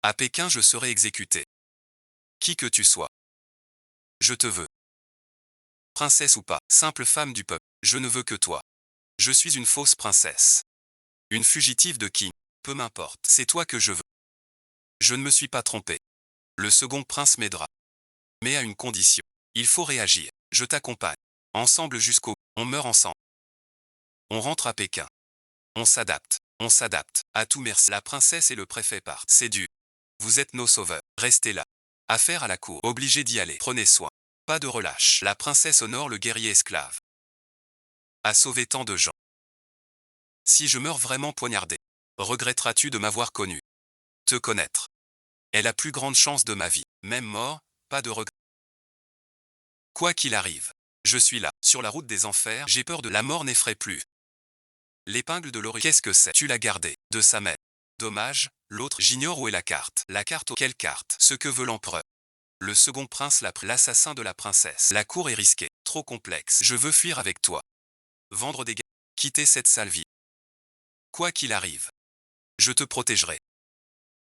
Speaker 1: À Pékin je serai exécuté. Qui que tu sois. Je te veux. Princesse ou pas, simple femme du peuple, je ne veux que toi. Je suis une fausse princesse. Une fugitive de qui? Peu m'importe, c'est toi que je veux. Je ne me suis pas trompé. Le second prince m'aidera. Mais à une condition. Il faut réagir. Je t'accompagne. Ensemble jusqu'au bout. On meurt ensemble. On rentre à Pékin. On s'adapte. On s'adapte. À tout merci. La princesse et le préfet partent. C'est dur. Vous êtes nos sauveurs. Restez là. Affaire à la cour. Obligé d'y aller. Prenez soin. Pas de relâche. La princesse honore le guerrier esclave. A sauvé tant de gens. Si je meurs vraiment poignardé, regretteras-tu de m'avoir connu? Te connaître est la plus grande chance de ma vie. Même mort, pas de regret. Quoi qu'il arrive, je suis là, sur la route des enfers, j'ai peur de la mort n'effraie plus. L'épingle de l'origine, qu'est-ce que c'est? Tu l'as gardée, de sa mère. Dommage, l'autre, j'ignore où est la carte. La carte, quelle carte? Ce que veut l'empereur. Le second prince l'a pris, l'assassin de la princesse. La cour est risquée, trop complexe. Je veux fuir avec toi. Vendre des gars, quitter cette sale vie. Quoi qu'il arrive, je te protégerai.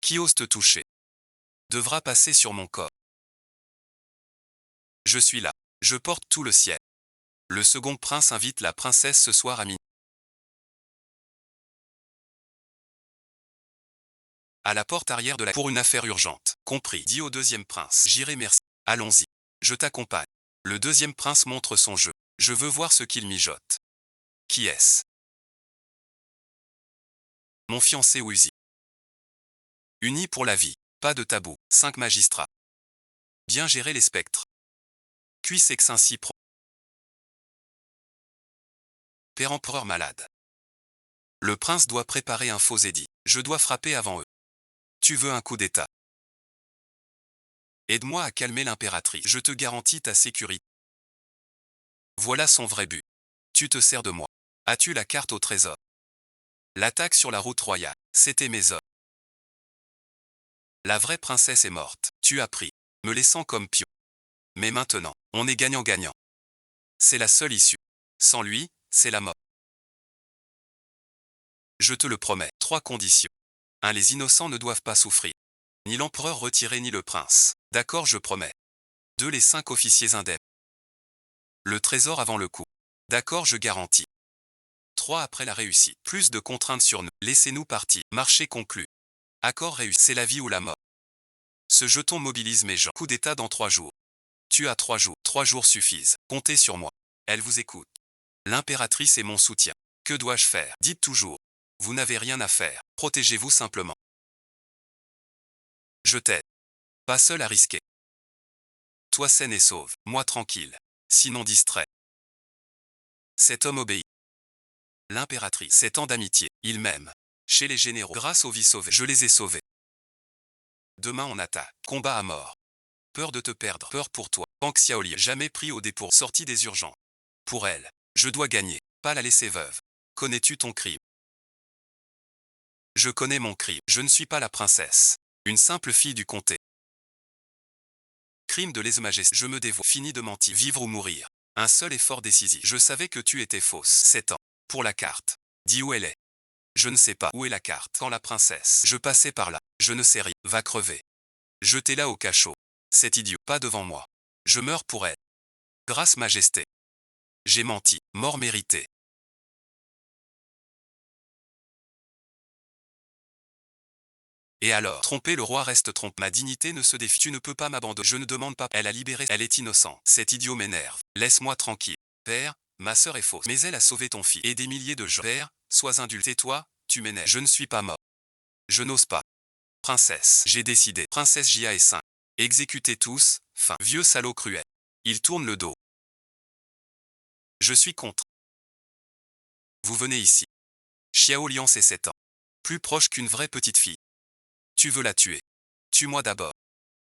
Speaker 1: Qui ose te toucher devra passer sur mon corps. Je suis là. Je porte tout le ciel. Le second prince invite la princesse ce soir à minuit. À la porte arrière de la pour une affaire urgente. Compris, dit au deuxième prince. J'irai merci. Allons-y. Je t'accompagne. Le deuxième prince montre son jeu. Je veux voir ce qu'il mijote. Qui est-ce? Mon fiancé Uzi. Unis pour la vie. Pas de tabou. 5 magistrats. Bien gérer les spectres. Cuisse ex ainsi pro. Père empereur malade. Le prince doit préparer un faux édit. Je dois frapper avant eux. Tu veux un coup d'état? Aide-moi à calmer l'impératrice. Je te garantis ta sécurité. Voilà son vrai but. Tu te sers de moi. As-tu la carte au trésor? L'attaque sur la route royale. C'était mes hommes. La vraie princesse est morte. Tu as pris, me laissant comme pion. Mais maintenant, on est gagnant-gagnant. C'est la seule issue. Sans lui, c'est la mort. Je te le promets. 3 conditions. 1. Les innocents ne doivent pas souffrir. Ni l'empereur retiré ni le prince. D'accord, je promets. 2. Les 5 officiers indemnes. Le trésor avant le coup. D'accord, je garantis. 3. Après la réussite. Plus de contraintes sur nous. Laissez-nous partir. Marché conclu. Accord réussi. C'est la vie ou la mort. Ce jeton mobilise mes gens. Coup d'état dans 3 jours. Tu as 3 jours. 3 jours suffisent. Comptez sur moi. Elle vous écoute. L'impératrice est mon soutien. Que dois-je faire? Dites toujours. Vous n'avez rien à faire. Protégez-vous simplement. Je t'aide. Pas seul à risquer. Toi saine et sauve. Moi tranquille. Sinon distrait. Cet homme obéit. L'impératrice. 7 ans d'amitié. Il m'aime. Chez les généraux. Grâce aux vies sauvées. Je les ai sauvés. Demain on attaque. Combat à mort. Peur de te perdre. Peur pour toi. Pang Xiaolian. Jamais pris au dépourvu. Sortie des urgences. Pour elle. Je dois gagner. Pas la laisser veuve. Connais-tu ton crime? Je connais mon crime. Je ne suis pas la princesse. Une simple fille du comté. Crime de lèse-majesté. Je me dévoue. Fini de mentir. Vivre ou mourir. Un seul effort décisif. Je savais que tu étais fausse. 7 ans. Pour la carte. Dis où elle est. Je ne sais pas où est la carte. Quand la princesse. Je passais par là. Je ne sais rien. Va crever. Jetez-la au cachot. C'est idiot. Pas devant moi. Je meurs pour elle. Grâce majesté. J'ai menti. Mort méritée. Et alors, tromper le roi reste trompe. Ma dignité ne se défie. Tu ne peux pas m'abandonner. Je ne demande pas. Elle a libéré. Elle est innocente. Cet idiot m'énerve. Laisse-moi tranquille. Père, ma sœur est fausse. Mais elle a sauvé ton fils. Et des milliers de gens. Père, sois indulgent. Et toi, tu m'énerves. Je ne suis pas mort. Je n'ose pas. Princesse, j'ai décidé. Princesse Jia et Saint. Exécutez tous. Fin. Vieux salaud cruel. Il tourne le dos. Je suis contre. Vous venez ici. Xiaolian c'est 7 ans. Plus proche qu'une vraie petite fille. Tu veux la tuer. Tue-moi d'abord.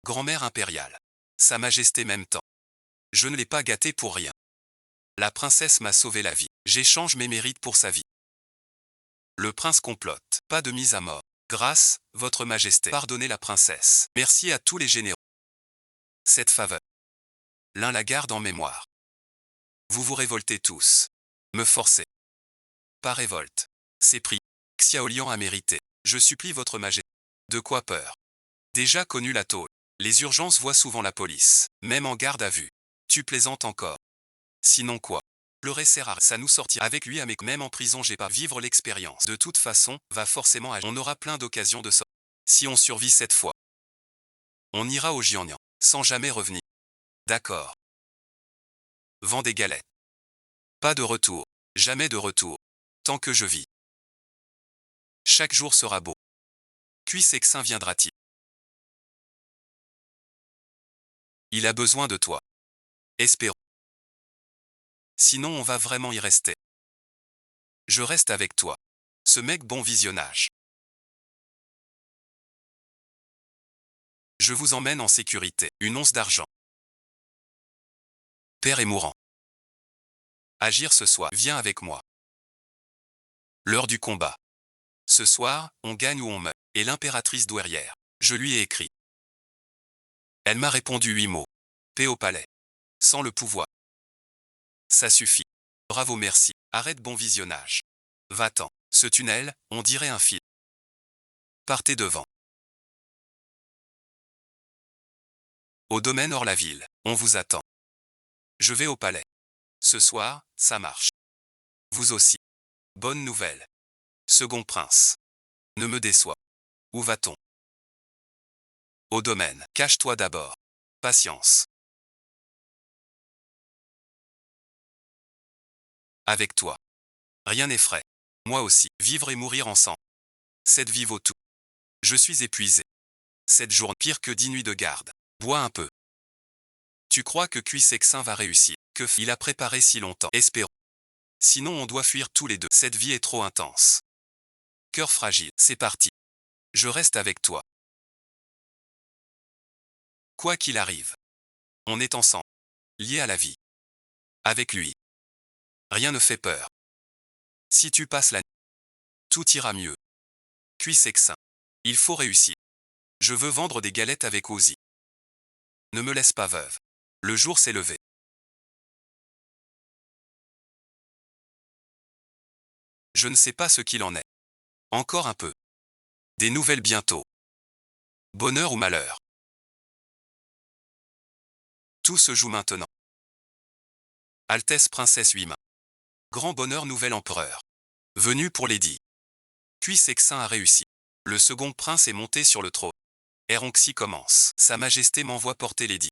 Speaker 1: Grand-mère impériale. Sa Majesté même temps. Je ne l'ai pas gâtée pour rien. La princesse m'a sauvé la vie. J'échange mes mérites pour sa vie. Le prince complote. Pas de mise à mort. Grâce, votre Majesté. Pardonnez la princesse. Merci à tous les généraux. Cette faveur. L'un la garde en mémoire. Vous vous révoltez tous. Me forcez. Pas révolte. C'est pris. Xiaolian a mérité. Je supplie votre Majesté. De quoi peur? Déjà connu la tôle. Les urgences voient souvent la police, même en garde à vue. Tu plaisantes encore. Sinon quoi? Pleurer sert à rien. Ça nous sortira avec lui à mes... Même en prison j'ai pas vivre l'expérience. De toute façon, va forcément agir. On aura plein d'occasions de sortir. Si on survit cette fois, on ira au Jiangnan, sans jamais revenir. D'accord. Vends des galettes. Pas de retour. Jamais de retour. Tant que je vis. Chaque jour sera beau. Cuissexin viendra-t-il? Il a besoin de toi. Espérons. Sinon on va vraiment y rester. Je reste avec toi. Ce mec bon visionnage. Je vous emmène en sécurité. Une once d'argent. Père est mourant. Agir ce soir. Viens avec moi. L'heure du combat. Ce soir, on gagne ou on meurt. Et l'impératrice douairière. Je lui ai écrit. Elle m'a répondu 8 mots. Paix au palais. Sans le pouvoir. Ça suffit. Bravo merci. Arrête bon visionnage. Va-t'en. Ce tunnel, on dirait un film. Partez devant. Au domaine hors la ville, on vous attend. Je vais au palais. Ce soir, ça marche. Vous aussi. Bonne nouvelle. Second prince. Ne me déçois. Où va-t-on? Au domaine. Cache-toi d'abord. Patience. Avec toi. Rien n'effraie. Moi aussi. Vivre et mourir ensemble. Cette vie vaut tout. Je suis épuisé. Cette journée pire que 10 nuits de garde. Bois un peu. Tu crois que Cuissexin va réussir? Il a préparé si longtemps. Espérons. Sinon on doit fuir tous les deux. Cette vie est trop intense. Cœur fragile. C'est parti. Je reste avec toi. Quoi qu'il arrive. On est ensemble. Liés à la vie. Avec lui. Rien ne fait peur. Si tu passes la nuit, tout ira mieux. Cuissexin. Il faut réussir. Je veux vendre des galettes avec Ozzy. Ne me laisse pas veuve. Le jour s'est levé. Je ne sais pas ce qu'il en est. Encore un peu. Des nouvelles bientôt. Bonheur ou malheur. Tout se joue maintenant. Altesse princesse Huimin. Grand bonheur nouvel empereur. Venu pour l'édit. Cuissexin a réussi. Le second prince est monté sur le trône. Eronxy commence. Sa majesté m'envoie porter l'édit.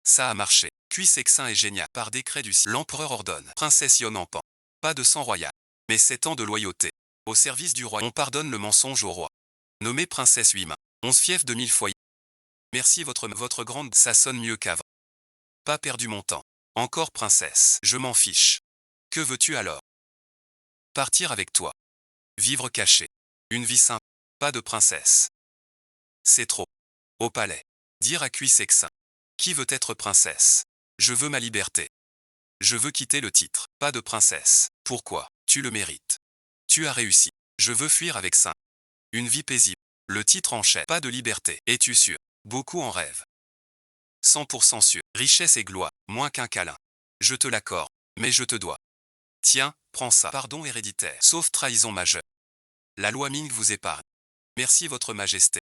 Speaker 1: Ça a marché. Cuissexin est génial. Par décret du ciel. L'empereur ordonne. Princesse Yonampan. Pas de sang royal. Mais 7 ans de loyauté. Au service du roi. On pardonne le mensonge au roi. Nommé princesse Huimin. 11 fiefs de 1000 foyers. Merci votre grande. Ça sonne mieux qu'avant. Pas perdu mon temps. Encore princesse. Je m'en fiche. Que veux-tu alors? Partir avec toi. Vivre caché. Une vie simple. Pas de princesse. C'est trop. Au palais. Dire à Cuissexin. Qui veut être princesse? Je veux ma liberté. Je veux quitter le titre. Pas de princesse. Pourquoi? Tu le mérites. Tu as réussi. Je veux fuir avec ça. Une vie paisible. Le titre enchaîne. Pas de liberté. Es-tu sûr? Beaucoup en rêvent. 100% sûr. Richesse et gloire. Moins qu'un câlin. Je te l'accorde. Mais je te dois. Tiens, prends ça. Pardon héréditaire. Sauf trahison majeure. La loi Ming vous épargne. Merci votre majesté.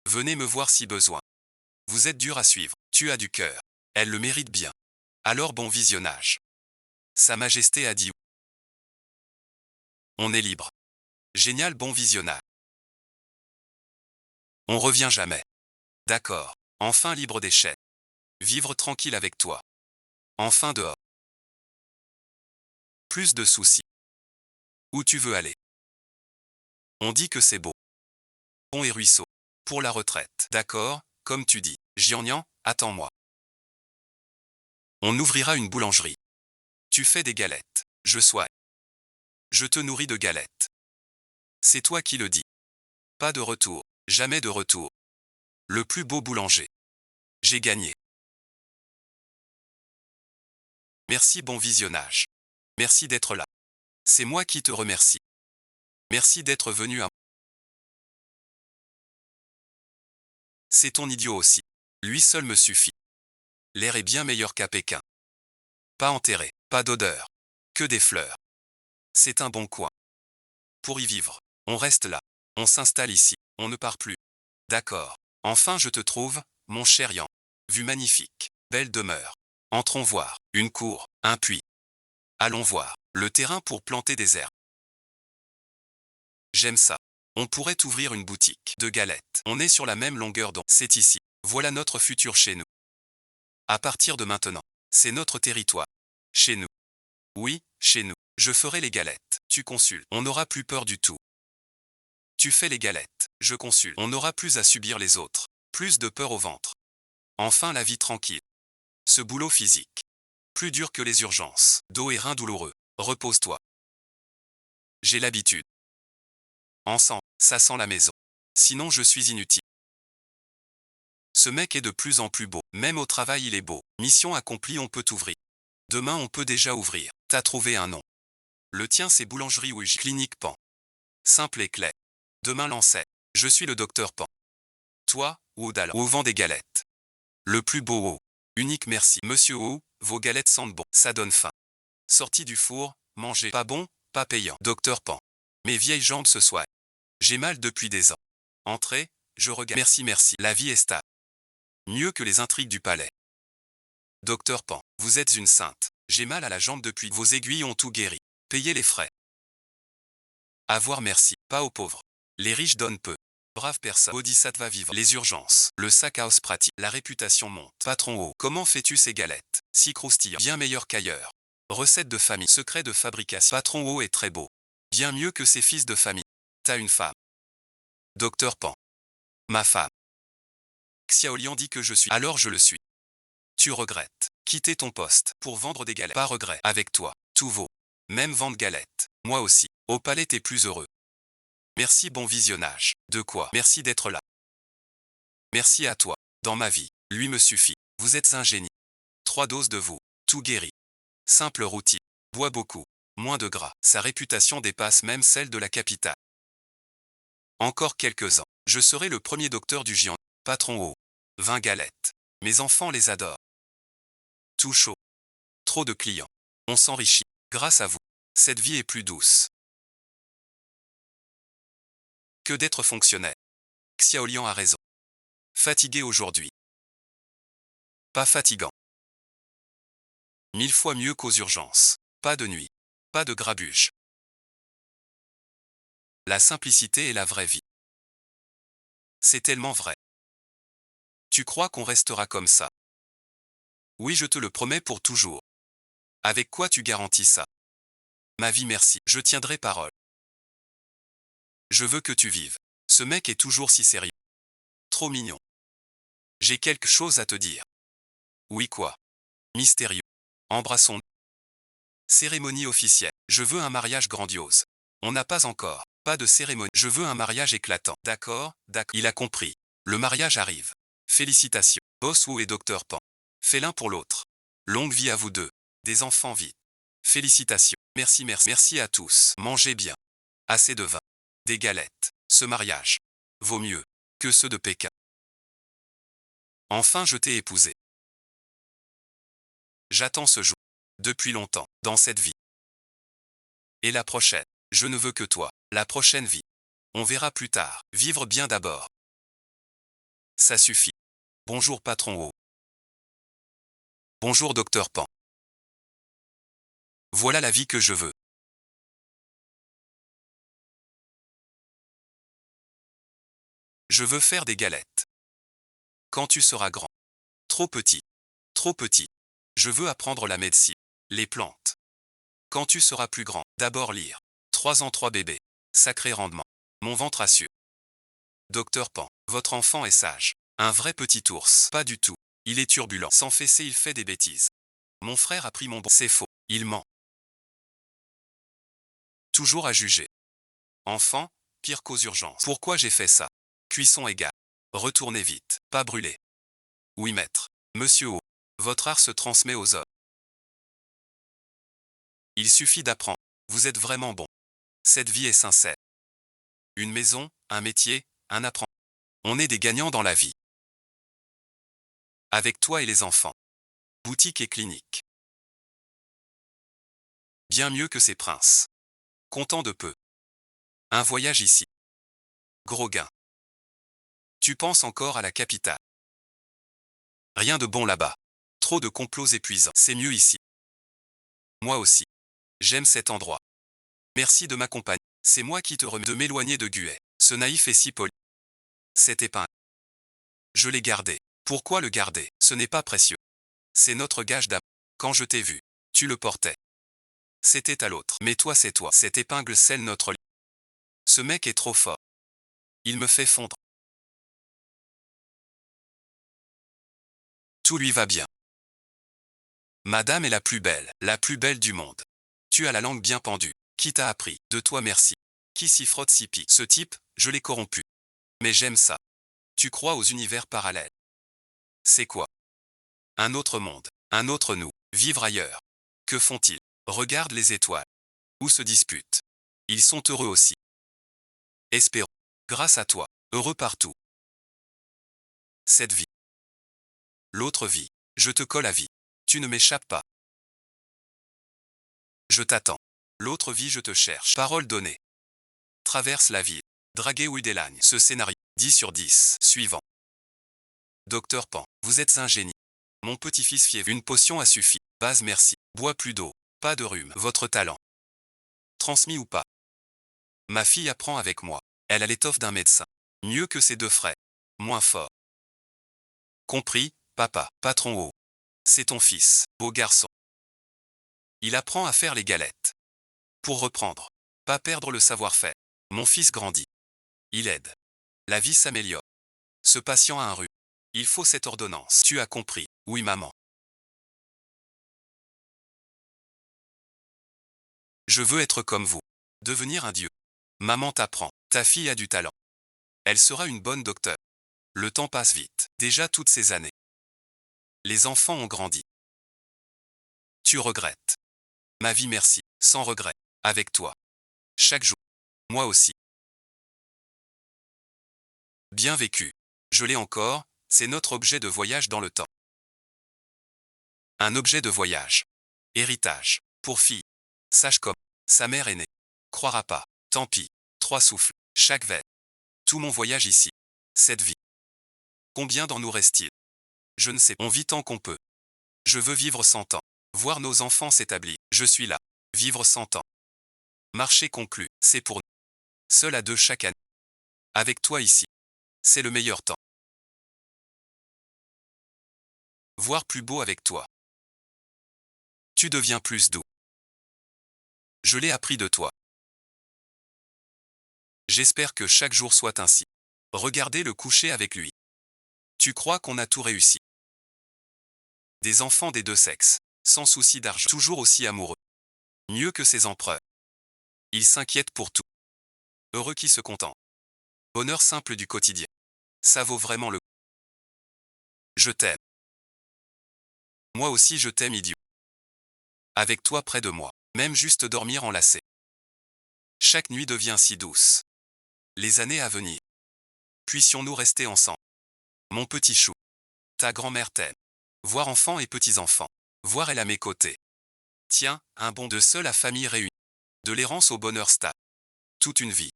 Speaker 1: Venez me voir si besoin. Vous êtes dur à suivre. Tu as du cœur. Elle le mérite bien. Alors bon visionnage. Sa majesté a dit. On est libre. Génial bon visionnage. On revient jamais. D'accord. Enfin libre des chaînes. Vivre tranquille avec toi. Enfin dehors. Plus de soucis. Où tu veux aller? On dit que c'est beau. Pont et ruisseau. Pour la retraite. D'accord, comme tu dis. Jiannian, attends-moi. On ouvrira une boulangerie. Tu fais des galettes. Je sois. Je te nourris de galettes. C'est toi qui le dis. Pas de retour. Jamais de retour. Le plus beau boulanger. J'ai gagné. Merci bon visionnage. Merci d'être là. C'est moi qui te remercie. Merci d'être venu à... C'est ton idiot aussi. Lui seul me suffit. L'air est bien meilleur qu'à Pékin. Pas enterré, pas d'odeur. Que des fleurs. C'est un bon coin. Pour y vivre, on reste là. On s'installe ici. On ne part plus. D'accord. Enfin je te trouve, mon cher Yan. Vue magnifique. Belle demeure. Entrons voir. Une cour, un puits. Allons voir. Le terrain pour planter des herbes. J'aime ça. On pourrait ouvrir une boutique de galettes. On est sur la même longueur d'onde. C'est ici. Voilà notre futur chez nous. À partir de maintenant, c'est notre territoire. Chez nous. Oui, chez nous. Je ferai les galettes. Tu consultes. On n'aura plus peur du tout. Tu fais les galettes. Je consulte. On n'aura plus à subir les autres. Plus de peur au ventre. Enfin la vie tranquille. Ce boulot physique. Plus dur que les urgences. Dos et reins douloureux. Repose-toi. J'ai l'habitude. Ensemble, ça sent la maison. Sinon je suis inutile. Ce mec est de plus en plus beau. Même au travail il est beau. Mission accomplie, on peut ouvrir. Demain on peut déjà ouvrir. T'as trouvé un nom. Le tien c'est Boulangerie Ouija. Clinique Pan. Simple et clair. Demain l'ancêtre. Je suis le docteur Pan. Toi, Woodala. Au vent des galettes. Le plus beau haut. Unique merci. Monsieur O, vos galettes sentent bon. Ça donne faim. Sorti du four, manger. Pas bon, pas payant. Docteur Pan. Mes vieilles jambes se soignent. J'ai mal depuis des ans. Entrez, je regarde. Merci, merci. La vie est stable. Mieux que les intrigues du palais. Docteur Pan, vous êtes une sainte. J'ai mal à la jambe depuis. Vos aiguilles ont tout guéri. Payez les frais. Avoir merci, pas aux pauvres. Les riches donnent peu. Brave personne. Bodhisattva vivant. Les urgences. Le sac à os pratique. La réputation monte. Patron haut. Comment fais-tu ces galettes? Si croustillant. Bien meilleur qu'ailleurs. Recette de famille. Secret de fabrication. Patron haut est très beau. Bien mieux que ses fils de famille. T'as une femme. Docteur Pan. Ma femme. Xiaolian dit que je suis. Alors je le suis. Tu regrettes. Quitter ton poste. Pour vendre des galettes. Pas regret. Avec toi. Tout vaut. Même vendre galettes. Moi aussi. Au palais t'es plus heureux. Merci bon visionnage. De quoi? Merci d'être là. Merci à toi. Dans ma vie. Lui me suffit. Vous êtes un génie. 3 doses de vous. Tout guéri. Simple routine. Bois beaucoup. Moins de gras. Sa réputation dépasse même celle de la capitale. Encore quelques ans. Je serai le premier docteur du Jian. Patron haut. 20 galettes. Mes enfants les adorent. Tout chaud. Trop de clients. On s'enrichit. Grâce à vous. Cette vie est plus douce. Que d'être fonctionnaire. Xiaolian a raison. Fatigué aujourd'hui. Pas fatigant. 1000 fois mieux qu'aux urgences. Pas de nuit. Pas de grabuge. La simplicité est la vraie vie. C'est tellement vrai. Tu crois qu'on restera comme ça? Oui, je te le promets pour toujours. Avec quoi tu garantis ça? Ma vie merci, je tiendrai parole. Je veux que tu vives. Ce mec est toujours si sérieux. Trop mignon. J'ai quelque chose à te dire. Oui quoi? Mystérieux. Embrassons. Cérémonie officielle. Je veux un mariage grandiose. On n'a pas encore. Pas de cérémonie. Je veux un mariage éclatant. D'accord, d'accord. Il a compris. Le mariage arrive. Félicitations. Boss Wu et Dr Pan. Fait l'un pour l'autre. Longue vie à vous deux. Des enfants vite. Félicitations. Merci, merci. Merci à tous. Mangez bien. Assez de vin. Des galettes. Ce mariage vaut mieux que ceux de Pékin. Enfin je t'ai épousé. J'attends ce jour. Depuis longtemps, dans cette vie. Et la prochaine. Je ne veux que toi. La prochaine vie. On verra plus tard. Vivre bien d'abord. Ça suffit. Bonjour patron O. Bonjour docteur Pan. Voilà la vie que je veux. Je veux faire des galettes. Quand tu seras grand. Trop petit. Trop petit. Je veux apprendre la médecine. Les plantes. Quand tu seras plus grand, d'abord lire. 3 ans 3 bébés. Sacré rendement. Mon ventre assure. Docteur Pan, votre enfant est sage. Un vrai petit ours. Pas du tout. Il est turbulent. Sans fesser, il fait des bêtises. Mon frère a pris mon bon. C'est faux. Il ment. Toujours à juger. Enfant, pire qu'aux urgences. Pourquoi j'ai fait ça? Cuisson égale. Retournez vite. Pas brûler. Oui maître. Monsieur O. Votre art se transmet aux hommes. Il suffit d'apprendre. Vous êtes vraiment bon. Cette vie est sincère. Une maison, un métier, un apprenti. On est des gagnants dans la vie. Avec toi et les enfants. Boutique et clinique. Bien mieux que ces princes. Content de peu. Un voyage ici. Gros gain. Tu penses encore à la capitale. Rien de bon là-bas. Trop de complots épuisants. C'est mieux ici. Moi aussi. J'aime cet endroit. Merci de m'accompagner. C'est moi qui te remets de m'éloigner de Guet. Ce naïf est si poli. Cette épingle. Je l'ai gardé. Pourquoi le garder? Ce n'est pas précieux. C'est notre gage d'amour. Quand je t'ai vu, tu le portais. C'était à l'autre. Mais toi c'est toi. Cette épingle scelle notre lit. Ce mec est trop fort. Il me fait fondre. Tout lui va bien. Madame est la plus belle du monde. Tu as la langue bien pendue. Qui t'a appris? De toi merci. Qui s'y frotte s'y pique? Ce type, je l'ai corrompu. Mais j'aime ça. Tu crois aux univers parallèles. C'est quoi? Un autre monde, un autre nous, vivre ailleurs. Que font-ils? Regarde les étoiles. Où se disputent? Ils sont heureux aussi. Espérons. Grâce à toi, heureux partout. Cette vie. L'autre vie. Je te colle à vie. Tu ne m'échappes pas. Je t'attends. L'autre vie je te cherche. Parole donnée. Traverse la ville. Draguer ou Delagne. Ce scénario. 10 sur 10. Suivant. Docteur Pan, vous êtes un génie. Mon petit-fils fièvre. Une potion a suffi. Base merci. Bois plus d'eau. Pas de rhume. Votre talent. Transmis ou pas. Ma fille apprend avec moi. Elle a l'étoffe d'un médecin. Mieux que ses deux frères. Moins fort. Compris, papa. Patron haut. C'est ton fils. Beau garçon. Il apprend à faire les galettes. Pour reprendre. Pas perdre le savoir-faire. Mon fils grandit. Il aide. La vie s'améliore. Ce patient a un rhume. Il faut cette ordonnance. Tu as compris. Oui maman. Je veux être comme vous. Devenir un dieu. Maman t'apprend. Ta fille a du talent. Elle sera une bonne docteure. Le temps passe vite. Déjà toutes ces années. Les enfants ont grandi. Tu regrettes. Ma vie merci. Sans regret. Avec toi. Chaque jour. Moi aussi. Bien vécu. Je l'ai encore, c'est notre objet de voyage dans le temps. Un objet de voyage. Héritage. Pour fille. Sache comme. Sa mère est née. Croira pas. Tant pis. 3 souffles. Chaque veille. Tout mon voyage ici. Cette vie. Combien d'en nous reste-t-il? Je ne sais. On vit tant qu'on peut. Je veux vivre 100 ans. Voir nos enfants s'établir. Je suis là. Vivre 100 ans. Marché conclu. C'est pour nous. Seul à deux chaque année. Avec toi ici. C'est le meilleur temps. Voir plus beau avec toi. Tu deviens plus doux. Je l'ai appris de toi. J'espère que chaque jour soit ainsi. Regardez le coucher avec lui. Tu crois qu'on a tout réussi. Des enfants des deux sexes, sans souci d'argent, toujours aussi amoureux. Mieux que ces empereurs. Ils s'inquiètent pour tout. Heureux qui se contentent. Bonheur simple du quotidien. Ça vaut vraiment le coup. Je t'aime. Moi aussi je t'aime, idiot. Avec toi près de moi, même juste dormir enlacé. Chaque nuit devient si douce. Les années à venir. Puissions-nous rester ensemble. Mon petit chou. Ta grand-mère t'aime. Voir enfants et petits-enfants. Voir elle à mes côtés. Tiens, un bond de seule à famille réunie. De l'errance au bonheur stable. Toute une vie.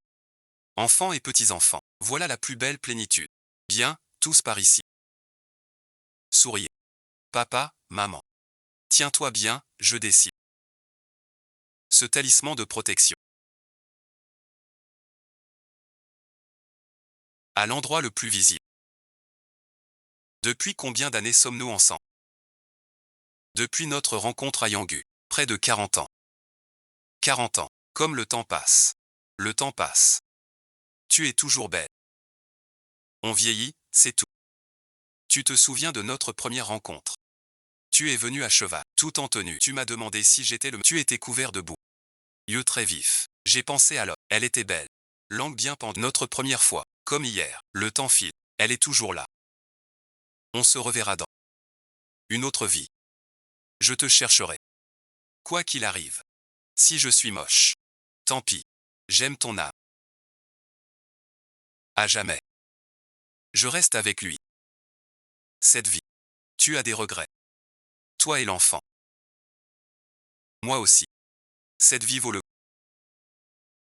Speaker 1: Enfants et petits-enfants. Voilà la plus belle plénitude. Bien, tous par ici. Souriez. Papa, maman. Tiens-toi bien, je décide. Ce talisman de protection. À l'endroit le plus visible. Depuis combien d'années sommes-nous ensemble? Depuis notre rencontre à Yangu. Près de 40 ans. 40 ans. Comme le temps passe. Le temps passe. Tu es toujours belle. On vieillit, c'est tout. Tu te souviens de notre première rencontre? Tu es venu à cheval, tout en tenue. Tu m'as demandé si j'étais le... Tu étais couvert de boue. Yeux très vifs. J'ai pensé alors. Elle était belle. Langue bien pendue. Notre première fois. Comme hier. Le temps file. Elle est toujours là. On se reverra dans une autre vie. Je te chercherai. Quoi qu'il arrive. Si je suis moche. Tant pis. J'aime ton âme. À jamais. Je reste avec lui. Cette vie. Tu as des regrets. Toi et l'enfant. Moi aussi. Cette vie vaut le coup.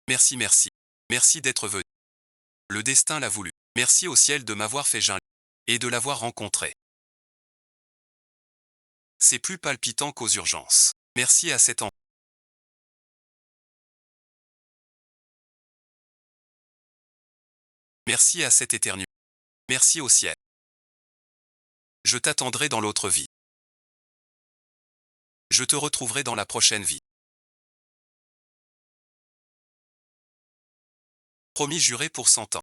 Speaker 1: Merci, merci. Merci d'être venu. Le destin l'a voulu. Merci au ciel de m'avoir fait geindre et de l'avoir rencontré. C'est plus palpitant qu'aux urgences. Merci à cet enfant. Merci à cet éternel. Merci au ciel. Je t'attendrai dans l'autre vie. Je te retrouverai dans la prochaine vie. Promis juré pour 100 ans.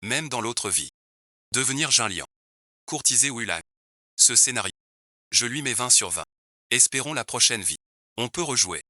Speaker 1: Même dans l'autre vie. Devenir Jinlian. Courtiser Wulang. Ce scénario. Je lui mets 20 sur 20. Espérons la prochaine vie. On peut rejouer.